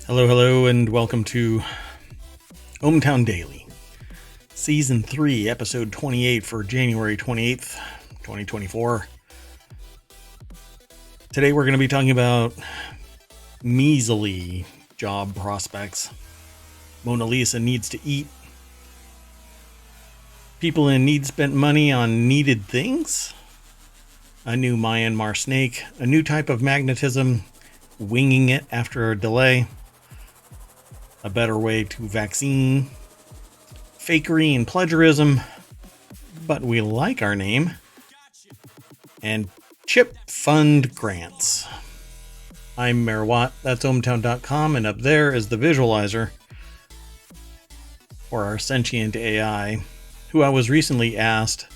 Hello, hello, and welcome to ohmTown Daily, Season 3, Episode 28 for January 28th, 2024. Today we're going to be talking about Measley Job Prospects. Mona Lisa needs to eat. People in need spent money on needed things. A new Myanmar Snake. A new type of magnetism. Winging it after a delay. A better way to vaccine. Fakery and Plagiarism. But we like our name. And chip fund grants. I'm Mayor Watt. That's ohmTown.com. And up there is the visualizer for our sentient AI, who I was recently asked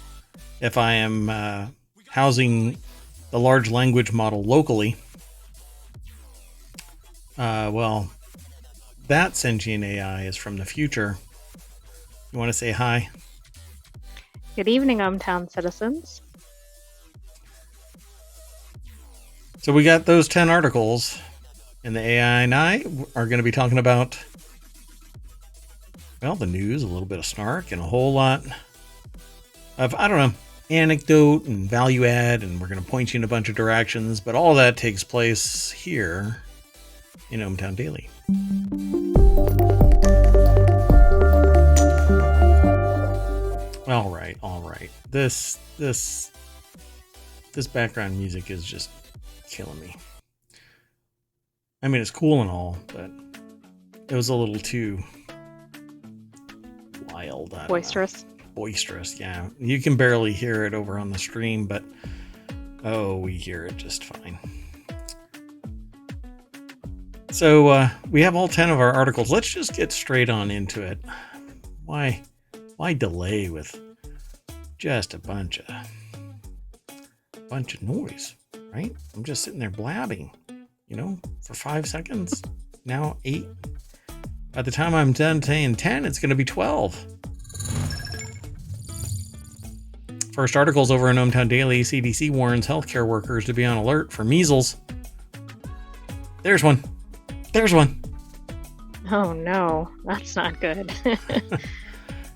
if I am housing the large language model locally. Well, that sentient AI is from the future. You want to say hi? Good evening, ohmTown citizens. So we got those 10 articles, and the AI and I are going to be talking about, well, the news, a little bit of snark, and a whole lot of, anecdote and value add, and we're going to point you in a bunch of directions, but all that takes place here in ohmTown Daily. All right. This background music is just killing me. I mean, it's cool and all, but it was a little too wild. Boisterous. Boisterous, yeah. You can barely hear it over on the stream, but we hear it just fine. So we have all 10 of our articles. Let's just get straight on into it. Why delay with just a bunch of noise, right? I'm just sitting there blabbing, for 5 seconds. Now 8. By the time I'm done saying 10, it's going to be 12. First article's over in ohmTown Daily. CDC warns healthcare workers to be on alert for measles. There's one. Oh no, that's not good.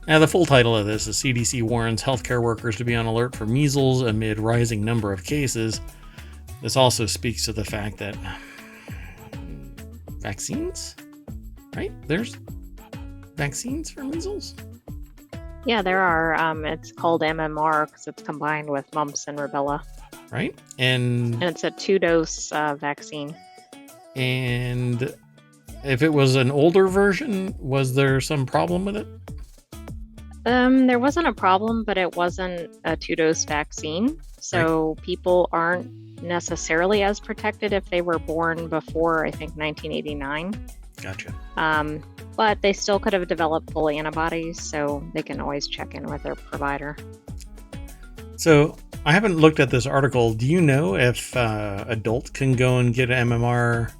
Now, the full title of this is CDC warns healthcare workers to be on alert for measles amid rising number of cases. This also speaks to the fact that vaccines, right? There's vaccines for measles? Yeah, there are. It's called MMR because it's combined with mumps and rubella. Right? And it's a 2-dose vaccine. And if it was an older version, was there some problem with it? There wasn't a problem, but it wasn't a 2-dose vaccine. So right. People aren't necessarily as protected if they were born before, I think, 1989. Gotcha. But they still could have developed full antibodies, so they can always check in with their provider. So I haven't looked at this article. Do you know if adults can go and get an MMR?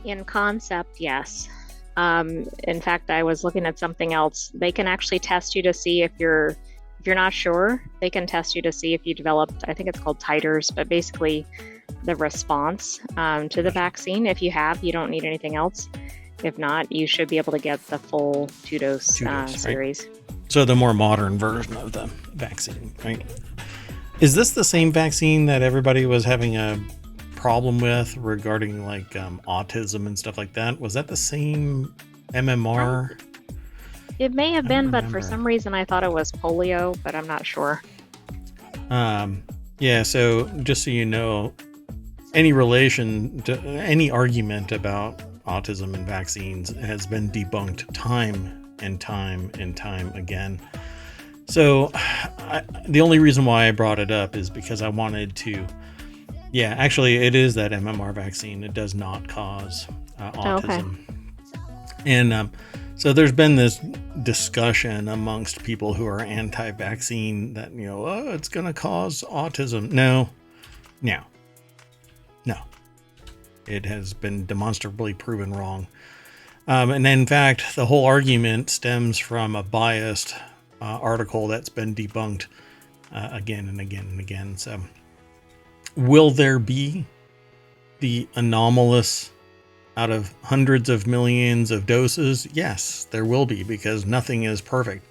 In concept, yes. In fact, I was looking at something else. They can actually test you to see if you're not sure. They can test you to see if you developed, I think it's called titers, but basically the response to the vaccine. If you have, you don't need anything else. If not, you should be able to get the full 2-dose series. Right? So the more modern version of the vaccine, right? Is this the same vaccine that everybody was having a problem with regarding autism and stuff like that? Was that the same MMR? It may have been, but for some reason I thought it was polio, but I'm not sure. Yeah, so just so you know, any relation to any argument about autism and vaccines has been debunked time and time and time again. So the only reason why I brought it up is because I wanted to. Yeah, actually, it is that MMR vaccine. It does not cause autism. Okay. And so there's been this discussion amongst people who are anti-vaccine that, it's going to cause autism. No. It has been demonstrably proven wrong. And in fact, the whole argument stems from a biased article that's been debunked again and again and again. So will there be the anomalous out of hundreds of millions of doses? Yes, there will be, because nothing is perfect.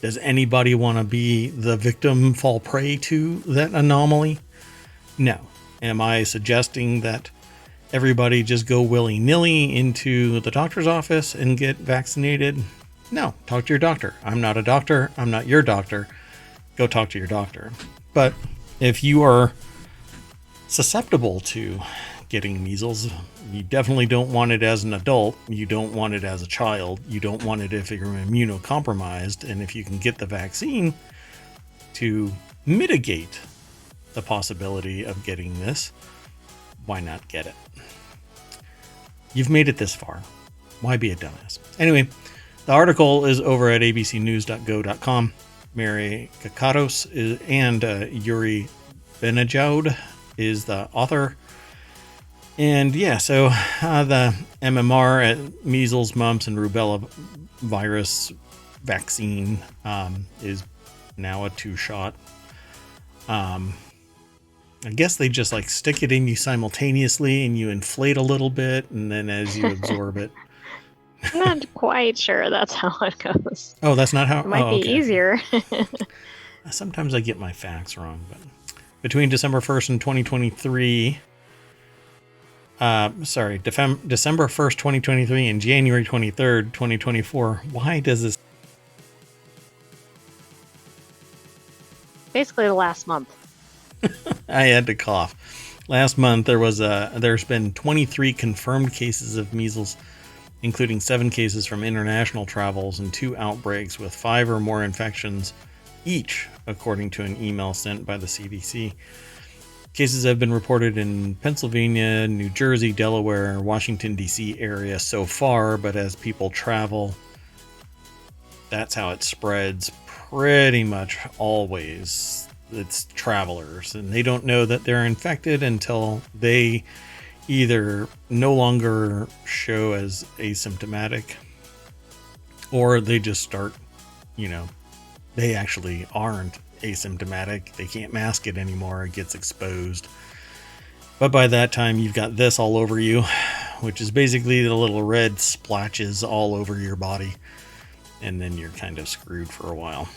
Does anybody want to be the victim, fall prey to that anomaly? No. Am I suggesting that everybody just go willy-nilly into the doctor's office and get vaccinated? No. Talk to your doctor. I'm not a doctor. I'm not your doctor. Go talk to your doctor. But if you are susceptible to getting measles, you definitely don't want it as an adult. You don't want it as a child. You don't want it if you're immunocompromised. And if you can get the vaccine to mitigate the possibility of getting this, why not get it? You've made it this far. Why be a dumbass? Anyway, the article is over at abcnews.go.com. Mary Kakatos and Yuri Benajoud is the author. And yeah, so the MMR, measles, mumps, and rubella virus vaccine is now a 2-shot. I guess they just like stick it in you simultaneously and you inflate a little bit, and then as you absorb it. I'm not quite sure that's how it goes. Oh, that's not how it might be easier. Sometimes I get my facts wrong, but between December 1st and 2023, December 1st, 2023 and January 23rd, 2024. Why does this? Basically the last month. I had to cough. Last month there's been 23 confirmed cases of measles, including 7 cases from international travels and 2 outbreaks with 5 or more infections each, according to an email sent by the CDC. Cases have been reported in Pennsylvania, New Jersey, Delaware, Washington, D.C. area so far, but as people travel, that's how it spreads pretty much always. It's travelers, and they don't know that they're infected until they either no longer show as asymptomatic, or they just start, they actually aren't asymptomatic. They can't mask it anymore. It gets exposed. But by that time, you've got this all over you, which is basically the little red splotches all over your body. And then you're kind of screwed for a while.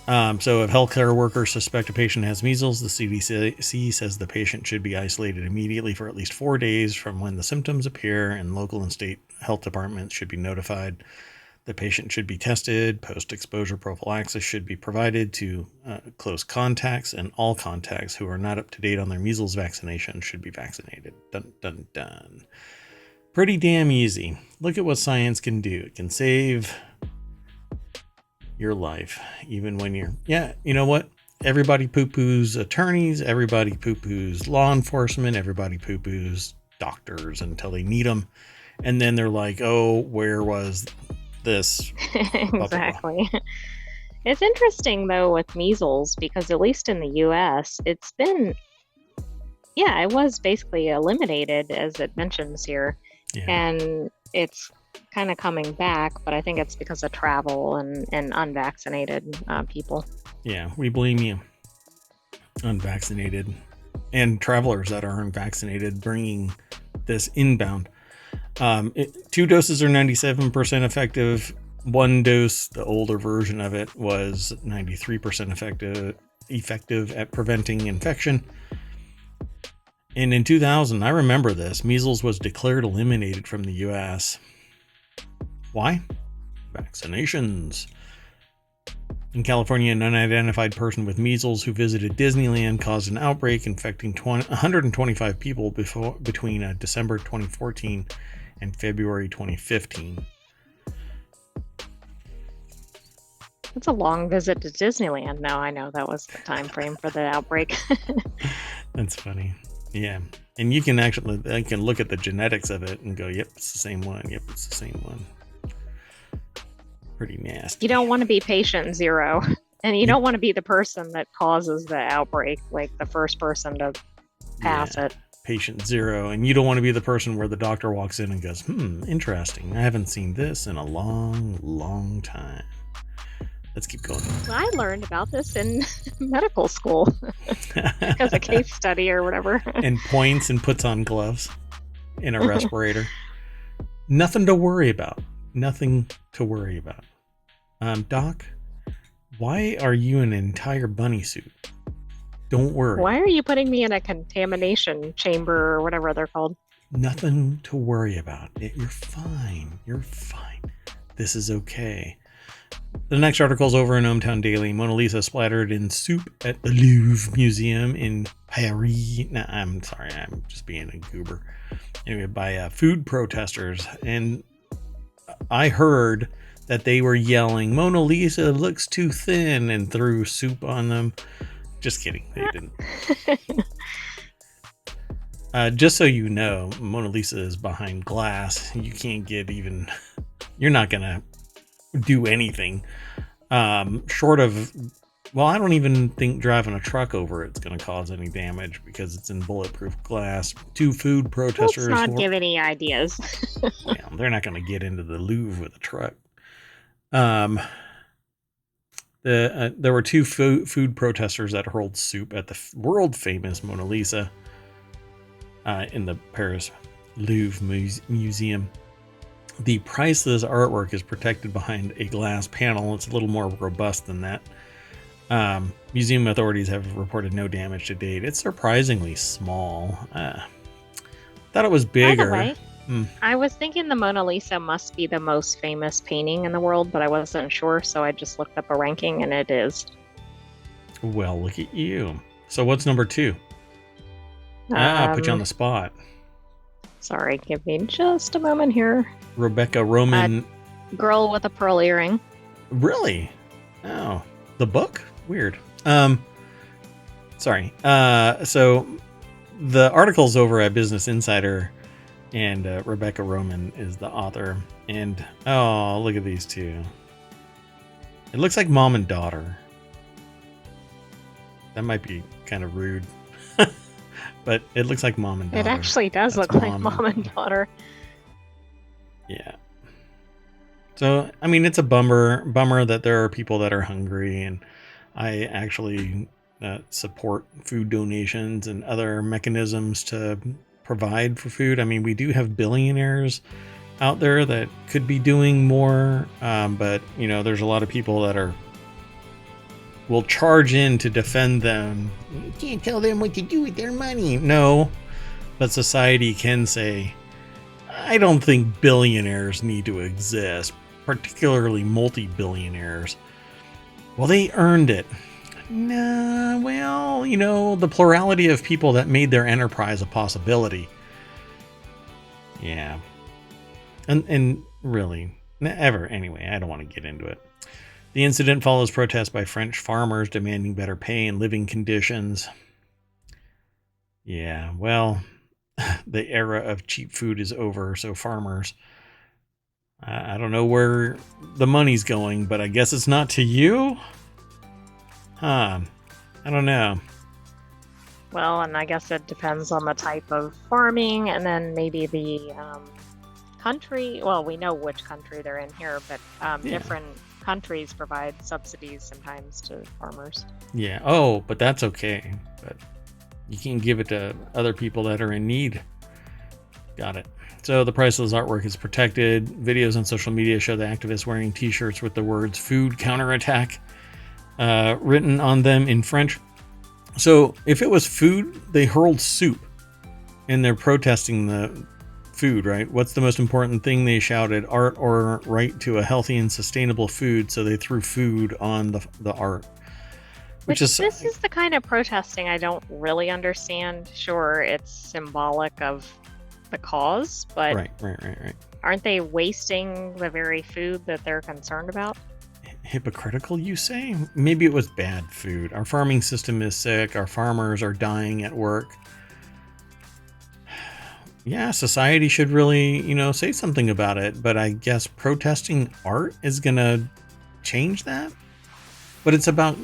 So if healthcare workers suspect a patient has measles, the CDC says the patient should be isolated immediately for at least 4 days from when the symptoms appear, and local and state health departments should be notified. The patient should be tested. Post-exposure prophylaxis should be provided to close contacts, and all contacts who are not up to date on their measles vaccination should be vaccinated. Dun, dun, dun. Pretty damn easy. Look at what science can do. It can save your life, even when you're... Yeah, you know what? Everybody poo-poos attorneys. Everybody poo-poos law enforcement. Everybody poo-poos doctors until they need them. And then they're like, oh, where was... this. Exactly. It's interesting though with measles, because at least in the US it was basically eliminated, as it mentions here. And it's kind of coming back, but I think it's because of travel and unvaccinated people. Yeah, we blame you, unvaccinated and travelers that are unvaccinated, bringing this inbound. 2 doses are 97% effective. 1 dose, the older version of it, was 93% effective at preventing infection. And in 2000, I remember this, measles was declared eliminated from the US. Why? Vaccinations. In California, an unidentified person with measles who visited Disneyland caused an outbreak infecting 125 people between December 2014 and February 2015. That's a long visit to Disneyland. Now I know that was the time frame for the outbreak. That's funny. Yeah. And you can look at the genetics of it and go, yep, it's the same one. Yep, it's the same one. Pretty nasty. You don't want to be patient 0. And you don't want to be the person that causes the outbreak, like the first person to pass it. Patient 0, and you don't want to be the person where the doctor walks in and goes, interesting. I haven't seen this in a long time. Let's keep going. Well, I learned about this in medical school because a case study or whatever. And points and puts on gloves. in a respirator. Nothing to worry about. Nothing to worry about. Doc, why are you in an entire bunny suit? Don't worry. Why are you putting me in a contamination chamber or whatever they're called? Nothing to worry about. You're fine. You're fine. This is okay. The next article is over in ohmTown Daily. Mona Lisa splattered in soup at the Louvre Museum in Paris. No, I'm sorry. I'm just being a goober. Anyway, by food protesters. And I heard that they were yelling, Mona Lisa looks too thin, and threw soup on them. Just kidding. They didn't. Just so you know, Mona Lisa is behind glass. You can't get even... You're not going to do anything short of... Well, I don't even think driving a truck over it's going to cause any damage because it's in bulletproof glass. Two food protesters... Let's not give any ideas. Yeah, they're not going to get into the Louvre with a truck. There were two food protesters that hurled soup at the world-famous Mona Lisa in the Paris Louvre Museum. The priceless artwork is protected behind a glass panel. It's a little more robust than that. Museum authorities have reported no damage to date. It's surprisingly small. Thought it was bigger. By the way, I was thinking the Mona Lisa must be the most famous painting in the world, but I wasn't sure, so I just looked up a ranking, and it is. Well, look at you. So what's number 2? Put you on the spot. Sorry, give me just a moment here. Rebecca Roman. Girl with a pearl earring. Really? Oh, the book? Weird. Sorry. So the article's over at Business Insider, and Rebecca Roman is the author. And oh, look at these two. It looks like mom and daughter. That might be kind of rude. But it looks like mom and daughter. It actually does look like mom and daughter. Yeah. So, I mean, it's a bummer that there are people that are hungry, and I actually support food donations and other mechanisms to provide for food. I mean, we do have billionaires out there that could be doing more, but, you know, there's a lot of people that will charge in to defend them. You can't tell them what to do with their money. No, but society can say, I don't think billionaires need to exist, particularly multi-billionaires. Well, they earned it. Nah, well, you know, the plurality of people that made their enterprise a possibility. Yeah. And really, anyway, I don't want to get into it. The incident follows protests by French farmers demanding better pay and living conditions. Yeah, well, the era of cheap food is over, so farmers... I don't know where the money's going, but I guess it's not to you? Huh. I don't know. Well, and I guess it depends on the type of farming, and then maybe the country. Well, we know which country they're in here, but different countries provide subsidies sometimes to farmers. Yeah. Oh, but that's okay. But you can't give it to other people that are in need. Got it. So the priceless artwork is protected. Videos on social media show the activists wearing t-shirts with the words "food counterattack" written on them in French. So if it was food, they hurled soup, and they're protesting the food, right? What's the most important thing? They shouted art or right to a healthy and sustainable food, so they threw food on the art. This is the kind of protesting I don't really understand. Sure, it's symbolic of the cause, but right. Aren't they wasting the very food that they're concerned about? Hypocritical, you say? Maybe it was bad food. Our farming system is sick. Our farmers are dying at work. Yeah, society should really, say something about it. But I guess protesting art is going to change that. But it's about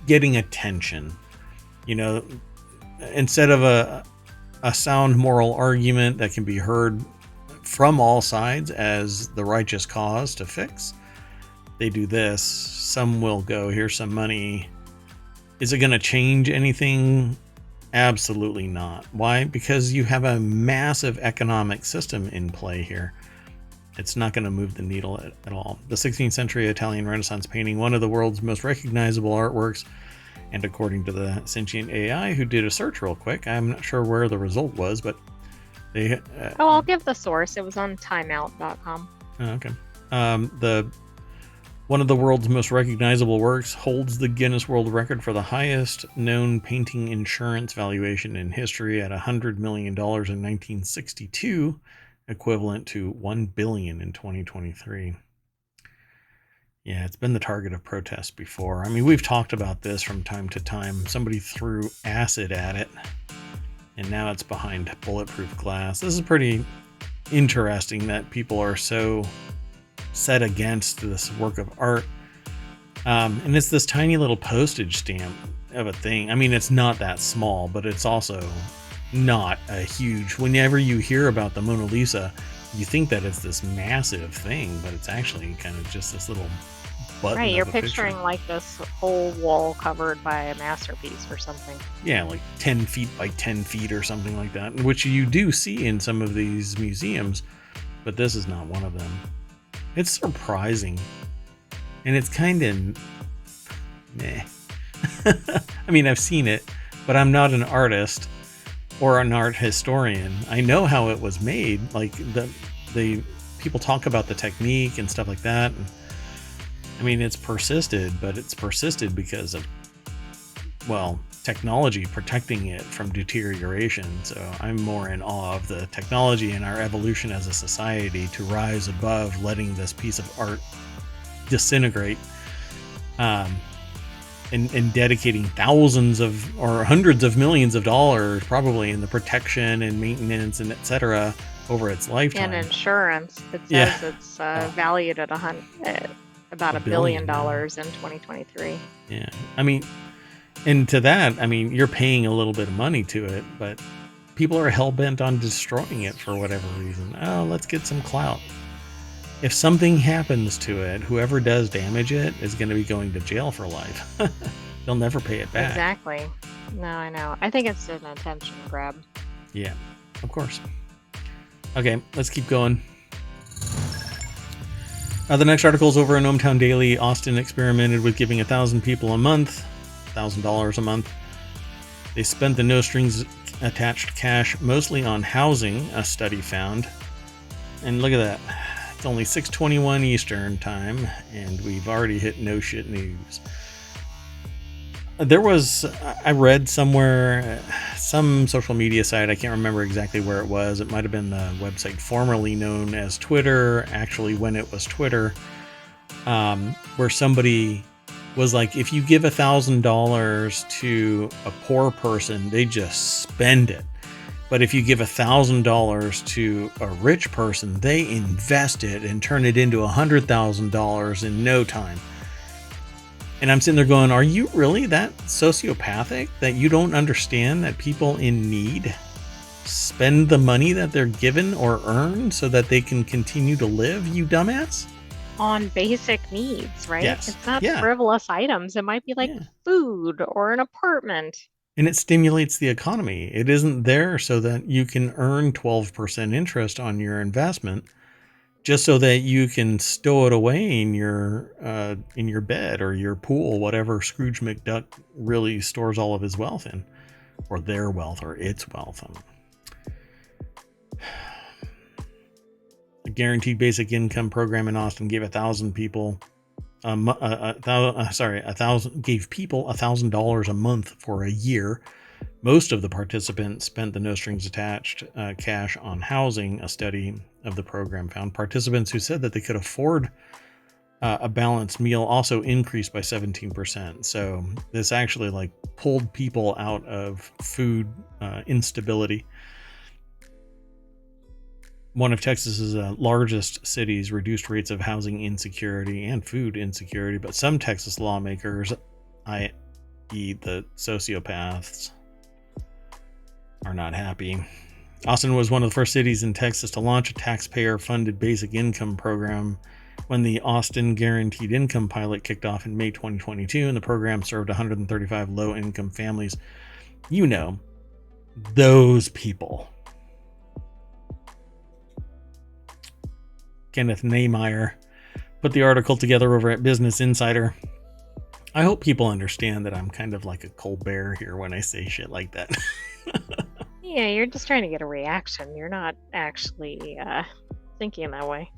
getting attention. Instead of a sound moral argument that can be heard from all sides as the righteous cause to fix, they do this. Some will go, here's some money. Is it going to change anything Absolutely not. Why? Because you have a massive economic system in play here. It's not going to move the needle at all. The 16th century Italian Renaissance painting, one of the world's most recognizable artworks, and according to the sentient AI who did a search real quick, I'm not sure where the result was, but they... I'll give the source. It was on timeout.com. Okay. One of the world's most recognizable works holds the Guinness World Record for the highest known painting insurance valuation in history at $100 million in 1962, equivalent to $1 billion in 2023. Yeah, it's been the target of protests before. I mean, we've talked about this from time to time. Somebody threw acid at it, and now it's behind bulletproof glass. This is pretty interesting that people are so set against this work of art. And it's this tiny little postage stamp of a thing. I mean, it's not that small, but it's also not a huge... Whenever you hear about the Mona Lisa, you think that it's this massive thing, but it's actually kind of just this little button. Right, you're of a picturing picture. like this whole wall covered by a masterpiece or something. Yeah, like 10 feet by 10 feet or something like that, which you do see in some of these museums, but this is not one of them. It's surprising, and it's kind of meh. I mean, I've seen it, but I'm not an artist or an art historian. I know how it was made. Like the people talk about the technique and stuff like that. And, I mean, it's persisted, but it's persisted because of, well, technology protecting it from deterioration. So I'm more in awe of the technology and our evolution as a society to rise above letting this piece of art disintegrate, and dedicating thousands of or hundreds of millions of dollars probably in the protection and maintenance and etc. over its lifetime. And insurance. It says Yeah. it's valued at about $1 billion in 2023. Yeah, I mean, and to that, I mean, you're paying a little bit of money to it, but people are hell-bent on destroying it for whatever reason. Oh, let's get some clout. If something happens to it, whoever does damage it is going to be going to jail for life. They'll never pay it back. Exactly. No, I know. I think it's an attention grab. Yeah, of course. Okay, let's keep going. The next article is over in ohmTown Daily. Austin experimented with giving 1,000 people a month, $1,000 a month. They spent the no strings attached cash mostly on housing, a study found. And look at that. It's only 6:21 Eastern time, and we've already hit no shit news. I read somewhere, some social media site, I can't remember exactly where it was. It might have been the website formerly known as Twitter, actually when it was Twitter, where somebody was like, if you give $1,000 to a poor person, they just spend it. But if you give $1,000 to a rich person, they invest it and turn it into $100,000 in no time. And I'm sitting there going, are you really that sociopathic that you don't understand that people in need spend the money that they're given or earn so that they can continue to live, you dumbass? On basic needs, right? Yes. It's not Yeah. frivolous items. It might be like food or an apartment. And it stimulates the economy. It isn't there so that you can earn 12% interest on your investment, just so that you can stow it away in your bed or your pool, whatever Scrooge McDuck really stores all of his wealth in, or their wealth, or its wealth. The Guaranteed Basic Income Program in Austin gave 1,000 people gave people $1,000 a month for a year. Most of the participants spent the no strings attached cash on housing, a study of the program found. Participants who said that they could afford a balanced meal also increased by 17%. So this actually like pulled people out of food instability. One of Texas's largest cities reduced rates of housing insecurity and food insecurity, but some Texas lawmakers, i.e. the sociopaths, are not happy. Austin was one of the first cities in Texas to launch a taxpayer-funded basic income program when the Austin Guaranteed Income pilot kicked off in May 2022, and the program served 135 low-income families. You know, those people. Kenneth Nehmeyer put the article together over at Business Insider. I hope people understand that I'm kind of like a Colbert here when I say shit like that. Yeah, you're just trying to get a reaction. You're not actually thinking that way.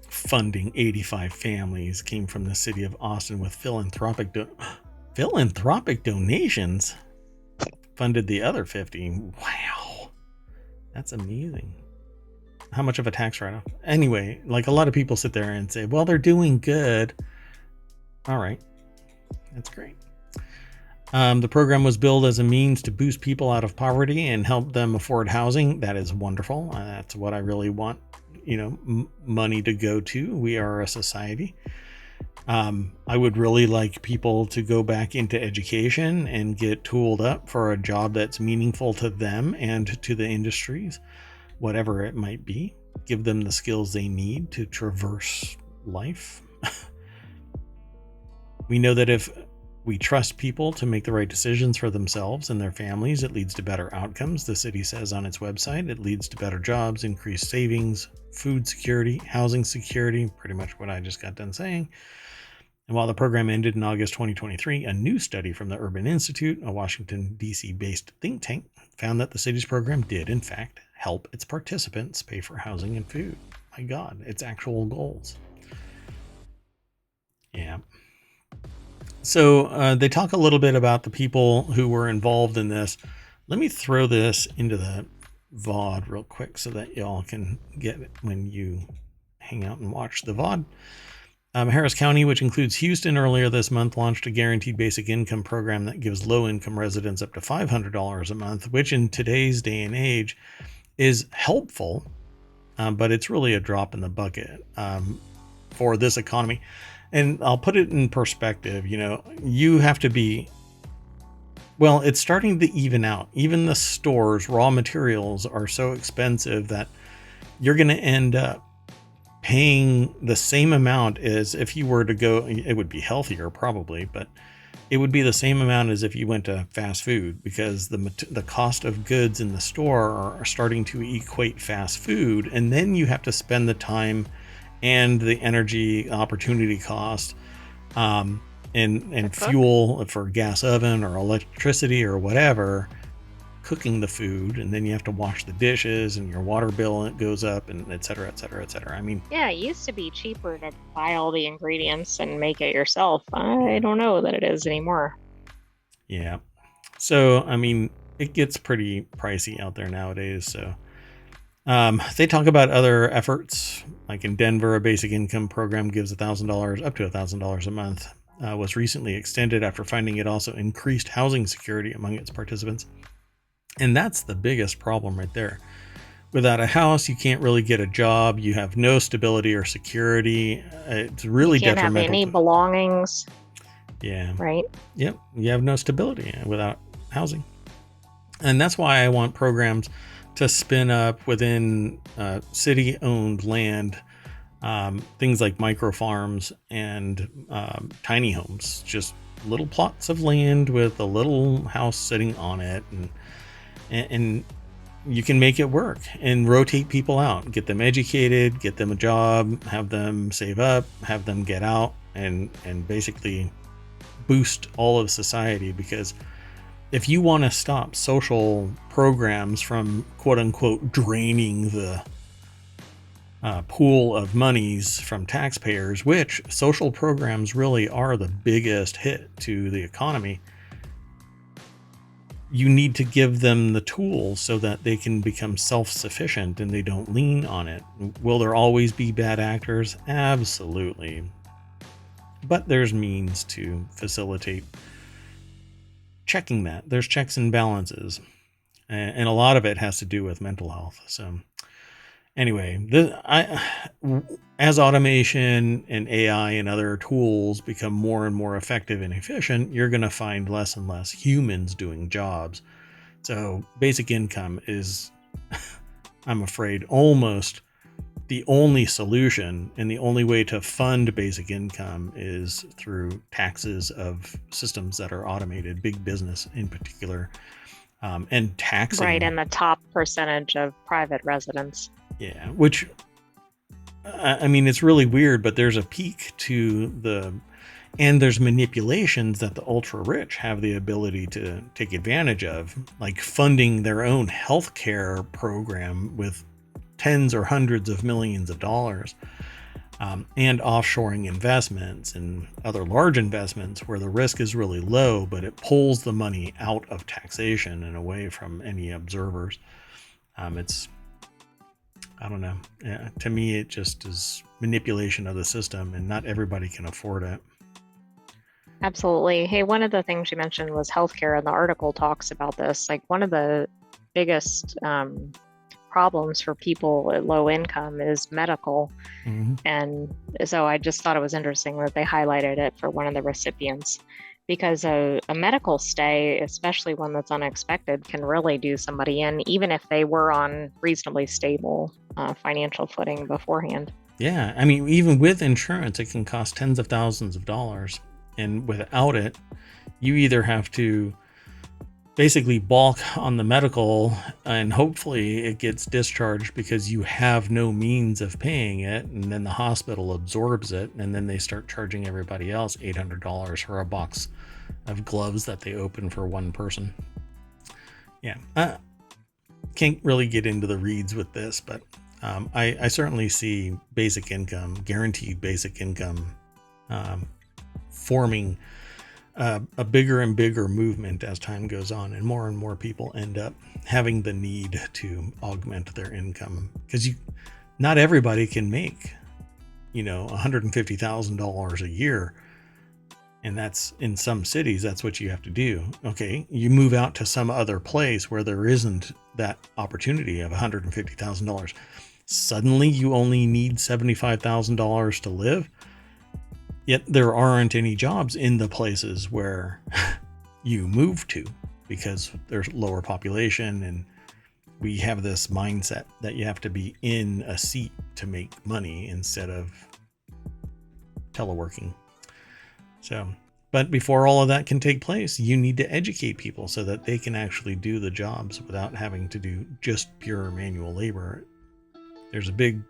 Funding 85 families came from the city of Austin with philanthropic donations. Funded the other 50. Wow. That's amazing. How much of a tax write-off? Anyway, like a lot of people sit there and say, well, they're doing good. All right. That's great. The program was billed as a means to boost people out of poverty and help them afford housing. That is wonderful. That's what I really want, money to go to. We are a society. I would really like people to go back into education and get tooled up for a job that's meaningful to them and to the industries, whatever it might be. Give them the skills they need to traverse life. We know that if we trust people to make the right decisions for themselves and their families, it leads to better outcomes. The city says on its website, it leads to better jobs, increased savings, food security, housing security, pretty much what I just got done saying. And while the program ended in August 2023, a new study from the Urban Institute, a Washington, D.C. based think tank, found that the city's program did, in fact, help its participants pay for housing and food. My God, it's actual goals. Yeah. So they talk a little bit about the people who were involved in this. Let me throw this into the VOD real quick so that y'all can get it when you hang out and watch the VOD. Harris County, which includes Houston, earlier this month launched a guaranteed basic income program that gives low-income residents up to $500 a month, which in today's day and age is helpful, but it's really a drop in the bucket for this economy. And I'll put it in perspective, you have to be, well, it's starting to even out. Even the stores, raw materials are so expensive that you're going to end up paying the same amount as if you were to go, it would be healthier probably, but it would be the same amount as if you went to fast food, because the cost of goods in the store are starting to equate fast food. And then you have to spend the time and the energy opportunity cost and fuel for gas oven or electricity or whatever, cooking the food, and then you have to wash the dishes and your water bill goes up, and et cetera, et cetera, et cetera. I mean, yeah, it used to be cheaper to buy all the ingredients and make it yourself. I don't know that it is anymore. Yeah. So, I mean, it gets pretty pricey out there nowadays. So they talk about other efforts, like in Denver, a basic income program gives $1,000 up to $1,000 a month. Was recently extended after finding it also increased housing security among its participants. And that's the biggest problem right there. Without a house, you can't really get a job. You have no stability or security. It's really you can't detrimental. Have any belongings. Yeah. Right. Yep. You have no stability without housing. And that's why I want programs to spin up within city-owned land, things like micro farms and tiny homes, just little plots of land with a little house sitting on it, and you can make it work and rotate people out, get them educated, get them a job, have them save up, have them get out, and basically boost all of society. Because if you want to stop social programs from quote unquote draining the pool of monies from taxpayers, which social programs really are the biggest hit to the economy, you need to give them the tools so that they can become self-sufficient and they don't lean on it. Will there always be bad actors? Absolutely. But there's means to facilitate checking that. There's checks and balances. And a lot of it has to do with mental health. So anyway, as automation and AI and other tools become more and more effective and efficient, you're going to find less and less humans doing jobs. So basic income is, I'm afraid, almost the only solution, and the only way to fund basic income is through taxes of systems that are automated, big business in particular. and taxing. Right, and the top percentage of private residents. Yeah, which, I mean, it's really weird, but there's a peak to and there's manipulations that the ultra rich have the ability to take advantage of, like funding their own healthcare program with tens or hundreds of millions of dollars, and offshoring investments and other large investments where the risk is really low, but it pulls the money out of taxation and away from any observers. I don't know. Yeah, to me, it just is manipulation of the system, and not everybody can afford it. Absolutely. Hey, one of the things you mentioned was healthcare, and the article talks about this. Like, one of the biggest problems for people at low income is medical. And so I just thought it was interesting that they highlighted it for one of the recipients, because a medical stay, especially one that's unexpected, can really do somebody in, even if they were on reasonably stable financial footing beforehand. Yeah, I mean, even with insurance, it can cost tens of thousands of dollars. And without it, you either have to basically balk on the medical, and hopefully it gets discharged because you have no means of paying it, and then the hospital absorbs it, and then they start charging everybody else $800 for a box of gloves that they open for one person. Yeah, can't really get into the reeds with this, but I certainly see basic income, guaranteed basic income, forming a bigger and bigger movement as time goes on, and more people end up having the need to augment their income, because not everybody can make, $150,000 a year. And that's, in some cities, that's what you have to do. Okay, you move out to some other place where there isn't that opportunity of $150,000. Suddenly you only need $75,000 to live. Yet there aren't any jobs in the places where you move to, because there's lower population, and we have this mindset that you have to be in a seat to make money instead of teleworking. So, but before all of that can take place, you need to educate people so that they can actually do the jobs without having to do just pure manual labor. There's a big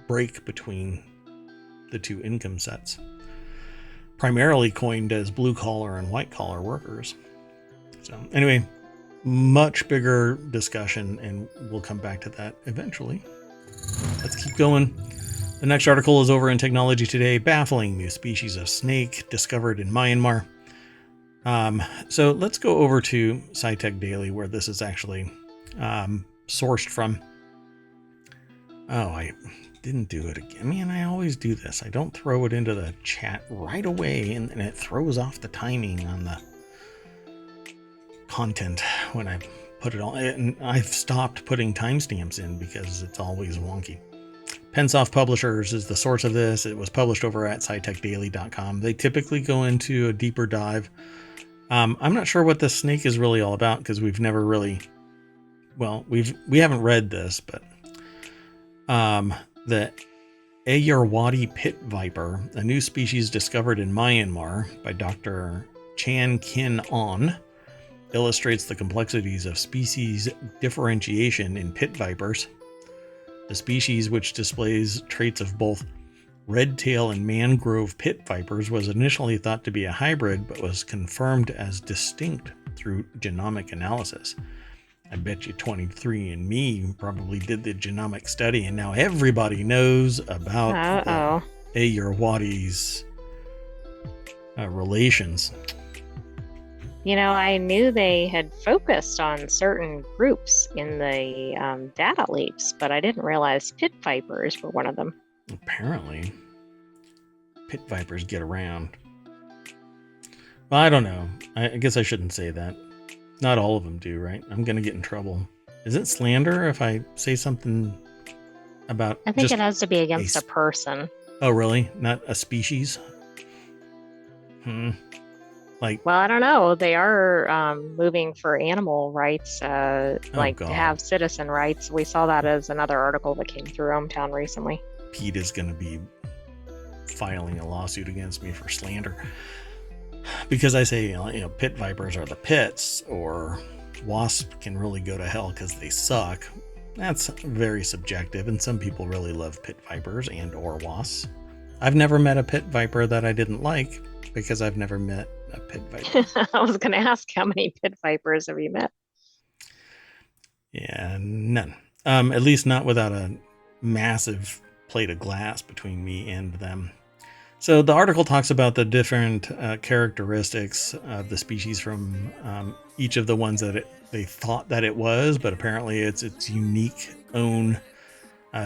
break between the two income sets, primarily coined as blue collar and white collar workers. So anyway, much bigger discussion, and we'll come back to that eventually. Let's keep going. The next article is over in Technology Today. Baffling new species of snake discovered in Myanmar. So let's go over to SciTech Daily, where this is actually sourced from. Oh, I didn't do it again. Man, I always do this. I don't throw it into the chat right away, and it throws off the timing on the content when I put it on. And I've stopped putting timestamps in because it's always wonky. Pensoft Publishers is the source of this. It was published over at scitechdaily.com. They typically go into a deeper dive. I'm not sure what this snake is really all about, because we've never really, we haven't read this, but the Ayeyarwady pit viper, a new species discovered in Myanmar by Dr. Chan Kin On, illustrates the complexities of species differentiation in pit vipers. The species, which displays traits of both red-tail and mangrove pit vipers, was initially thought to be a hybrid, but was confirmed as distinct through genomic analysis. I bet you 23andMe probably did the genomic study, and now everybody knows about Ayeyarwady's relations. I knew they had focused on certain groups in the data leaks, but I didn't realize pit vipers were one of them. Apparently, pit vipers get around. Well, I don't know. I guess I shouldn't say that. Not all of them do, right? I'm going to get in trouble. Is it slander if I say something about... I think it has to be against a person. Oh, really? Not a species? Well, I don't know. They are moving for animal rights, to have citizen rights. We saw that as another article that came through ohmTown recently. Pete is going to be filing a lawsuit against me for slander, because I say, pit vipers are the pits, or wasps can really go to hell because they suck. That's very subjective, and some people really love pit vipers and or wasps. I've never met a pit viper that I didn't like because I've never met a pit viper. I was going to ask, how many pit vipers have you met? Yeah, none. At least not without a massive plate of glass between me and them. So the article talks about the different characteristics of the species from each of the ones that they thought that it was, but apparently it's its unique own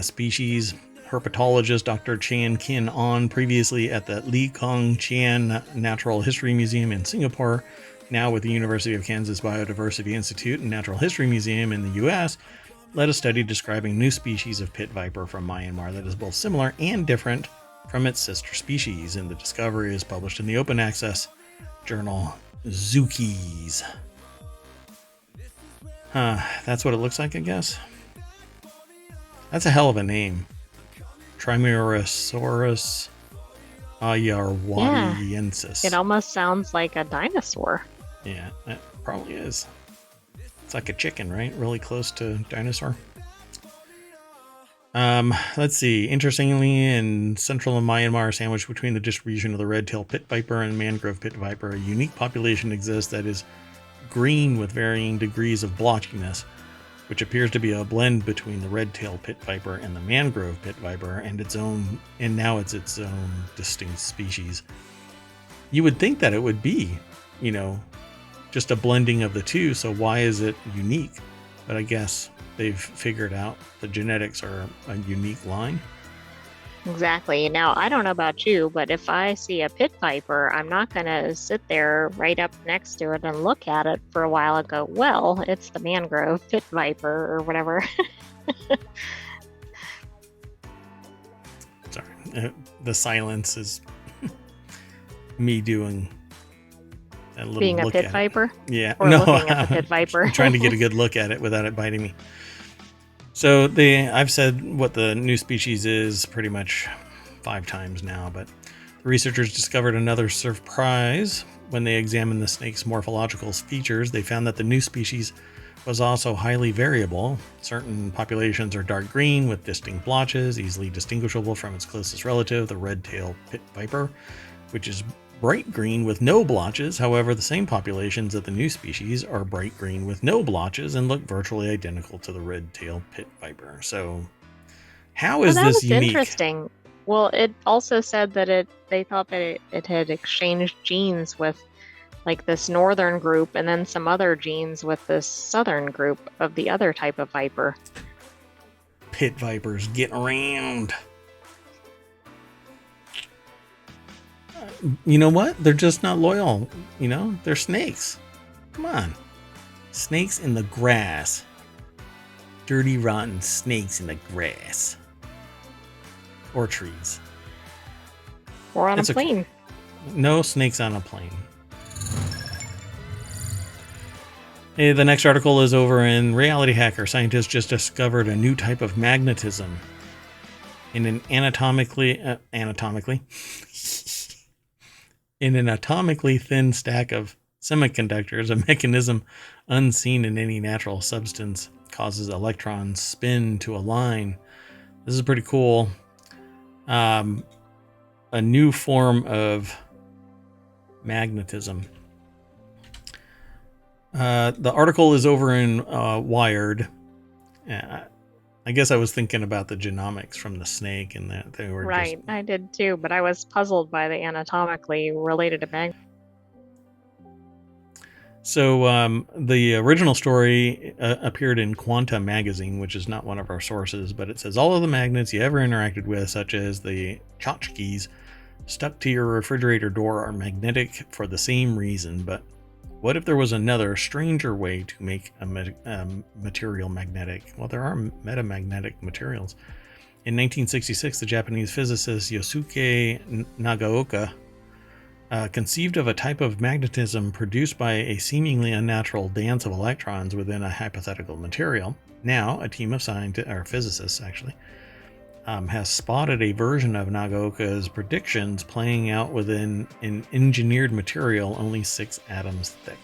species. Herpetologist Dr. Chan Kin On, previously at the Lee Kong Chian Natural History Museum in Singapore, now with the University of Kansas Biodiversity Institute and Natural History Museum in the U.S., led a study describing new species of pit viper from Myanmar that is both similar and different from its sister species, and the discovery is published in the open access journal Zookeys. That's what it looks like, I guess. That's a hell of a name. Trimerosaurus ayarwadiensis. It almost sounds like a dinosaur. Yeah, it probably is. It's like a chicken, right? Really close to dinosaur. Let's see. Interestingly, in central Myanmar, sandwiched between the distribution of the red-tailed pit viper and mangrove pit viper, a unique population exists that is green with varying degrees of blotchiness, which appears to be a blend between the red-tailed pit viper and the mangrove pit viper, and now it's its own distinct species. You would think that it would be, just a blending of the two, so why is it unique? But I guess they've figured out the genetics are a unique line. Exactly. Now, I don't know about you, but if I see a pit viper, I'm not going to sit there right up next to it and look at it for a while and go, well, it's the mangrove pit viper or whatever. Sorry. The silence is me doing a little being look a pit at viper? it. Yeah. Or No, looking at the pit viper. I'm trying to get a good look at it without it biting me. So I've said what the new species is pretty much 5 times now, but the researchers discovered another surprise when they examined the snake's morphological features. They found that the new species was also highly variable. Certain populations are dark green with distinct blotches, easily distinguishable from its closest relative, the red-tailed pit viper, which is bright green with no blotches. However, the same populations of the new species are bright green with no blotches and look virtually identical to the red-tailed pit viper. So, how is this unique? Interesting. Well, it also said that they thought that it had exchanged genes with like this northern group and then some other genes with this southern group of the other type of viper. Pit vipers, get around. You know what? They're just not loyal. They're snakes. Come on. Snakes in the grass. Dirty, rotten snakes in the grass. Or trees. Or on a plane. No snakes on a plane. Hey, the next article is over in Reality Hacker. Scientists just discovered a new type of magnetism in an anatomically thin stack of semiconductors. A mechanism unseen in any natural substance causes electrons spin to align. This is pretty cool. A new form of magnetism. The article is over in Wired. I guess I was thinking about the genomics from the snake and that they were right. I did too, but I was puzzled by the anatomically related to magnetism. So the original story appeared in Quanta magazine, which is not one of our sources, but it says all of the magnets you ever interacted with, such as the tchotchkes stuck to your refrigerator door, are magnetic for the same reason. But what if there was another, stranger way to make a material magnetic? Well, there are metamagnetic materials. In 1966, the Japanese physicist Yosuke Nagaoka conceived of a type of magnetism produced by a seemingly unnatural dance of electrons within a hypothetical material. Now, a team of physicists actually has spotted a version of Nagaoka's predictions playing out within an engineered material only 6 atoms thick.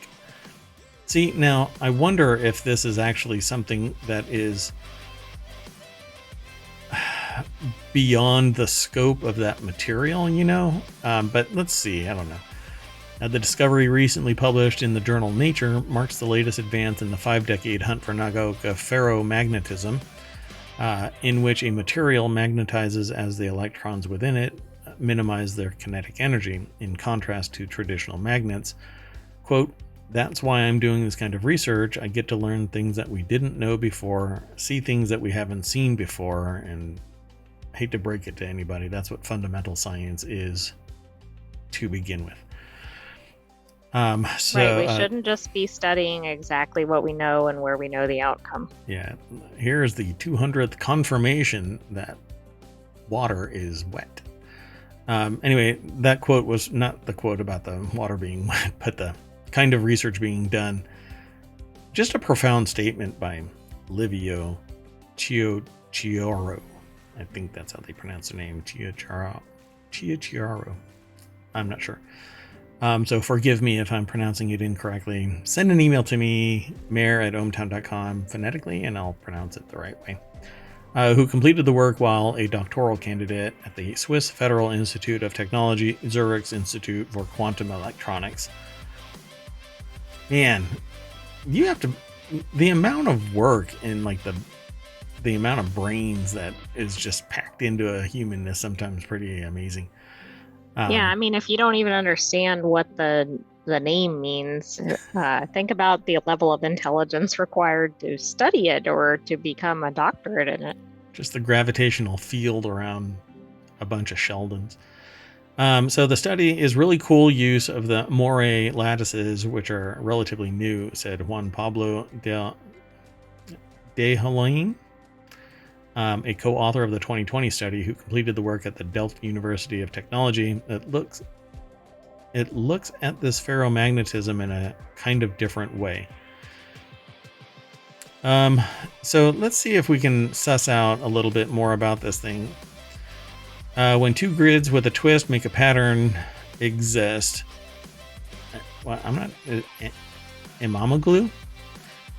See, now I wonder if this is actually something that is beyond the scope of that material, but let's see. I don't know. The discovery recently published in the journal Nature marks the latest advance in the 5-decade hunt for Nagaoka ferromagnetism, in which a material magnetizes as the electrons within it minimize their kinetic energy, in contrast to traditional magnets. Quote, "That's why I'm doing this kind of research. I get to learn things that we didn't know before, see things that we haven't seen before, and I hate to break it to anybody, that's what fundamental science is to begin with." Right, we shouldn't just be studying exactly what we know and where we know the outcome. Yeah, here's the 200th confirmation that water is wet. Anyway, that quote was not the quote about the water being wet, but the kind of research being done. Just a profound statement by Livio Chiocchiaro. I think that's how they pronounce the name, Chiocchiaro. I'm not sure. So forgive me if I'm pronouncing it incorrectly. Send an email to me, mayor@ohmTown.com, phonetically, and I'll pronounce it the right way. Who completed the work while a doctoral candidate at the Swiss Federal Institute of Technology, Zurich's Institute for Quantum Electronics. Man, you have to... The amount of work and like the amount of brains that is just packed into a human is sometimes pretty amazing. Yeah, I mean, if you don't even understand what the name means, think about the level of intelligence required to study it or to become a doctorate in it. Just the gravitational field around a bunch of Sheldons. So the study is really cool use of the Moire lattices, which are relatively new, said Juan Pablo de Helaine, a co-author of the 2020 study who completed the work at the Delft University of Technology. It looks at this ferromagnetism in a kind of different way. So let's see if we can suss out a little bit more about this thing. When two grids with a twist make a pattern exist, Imamoglu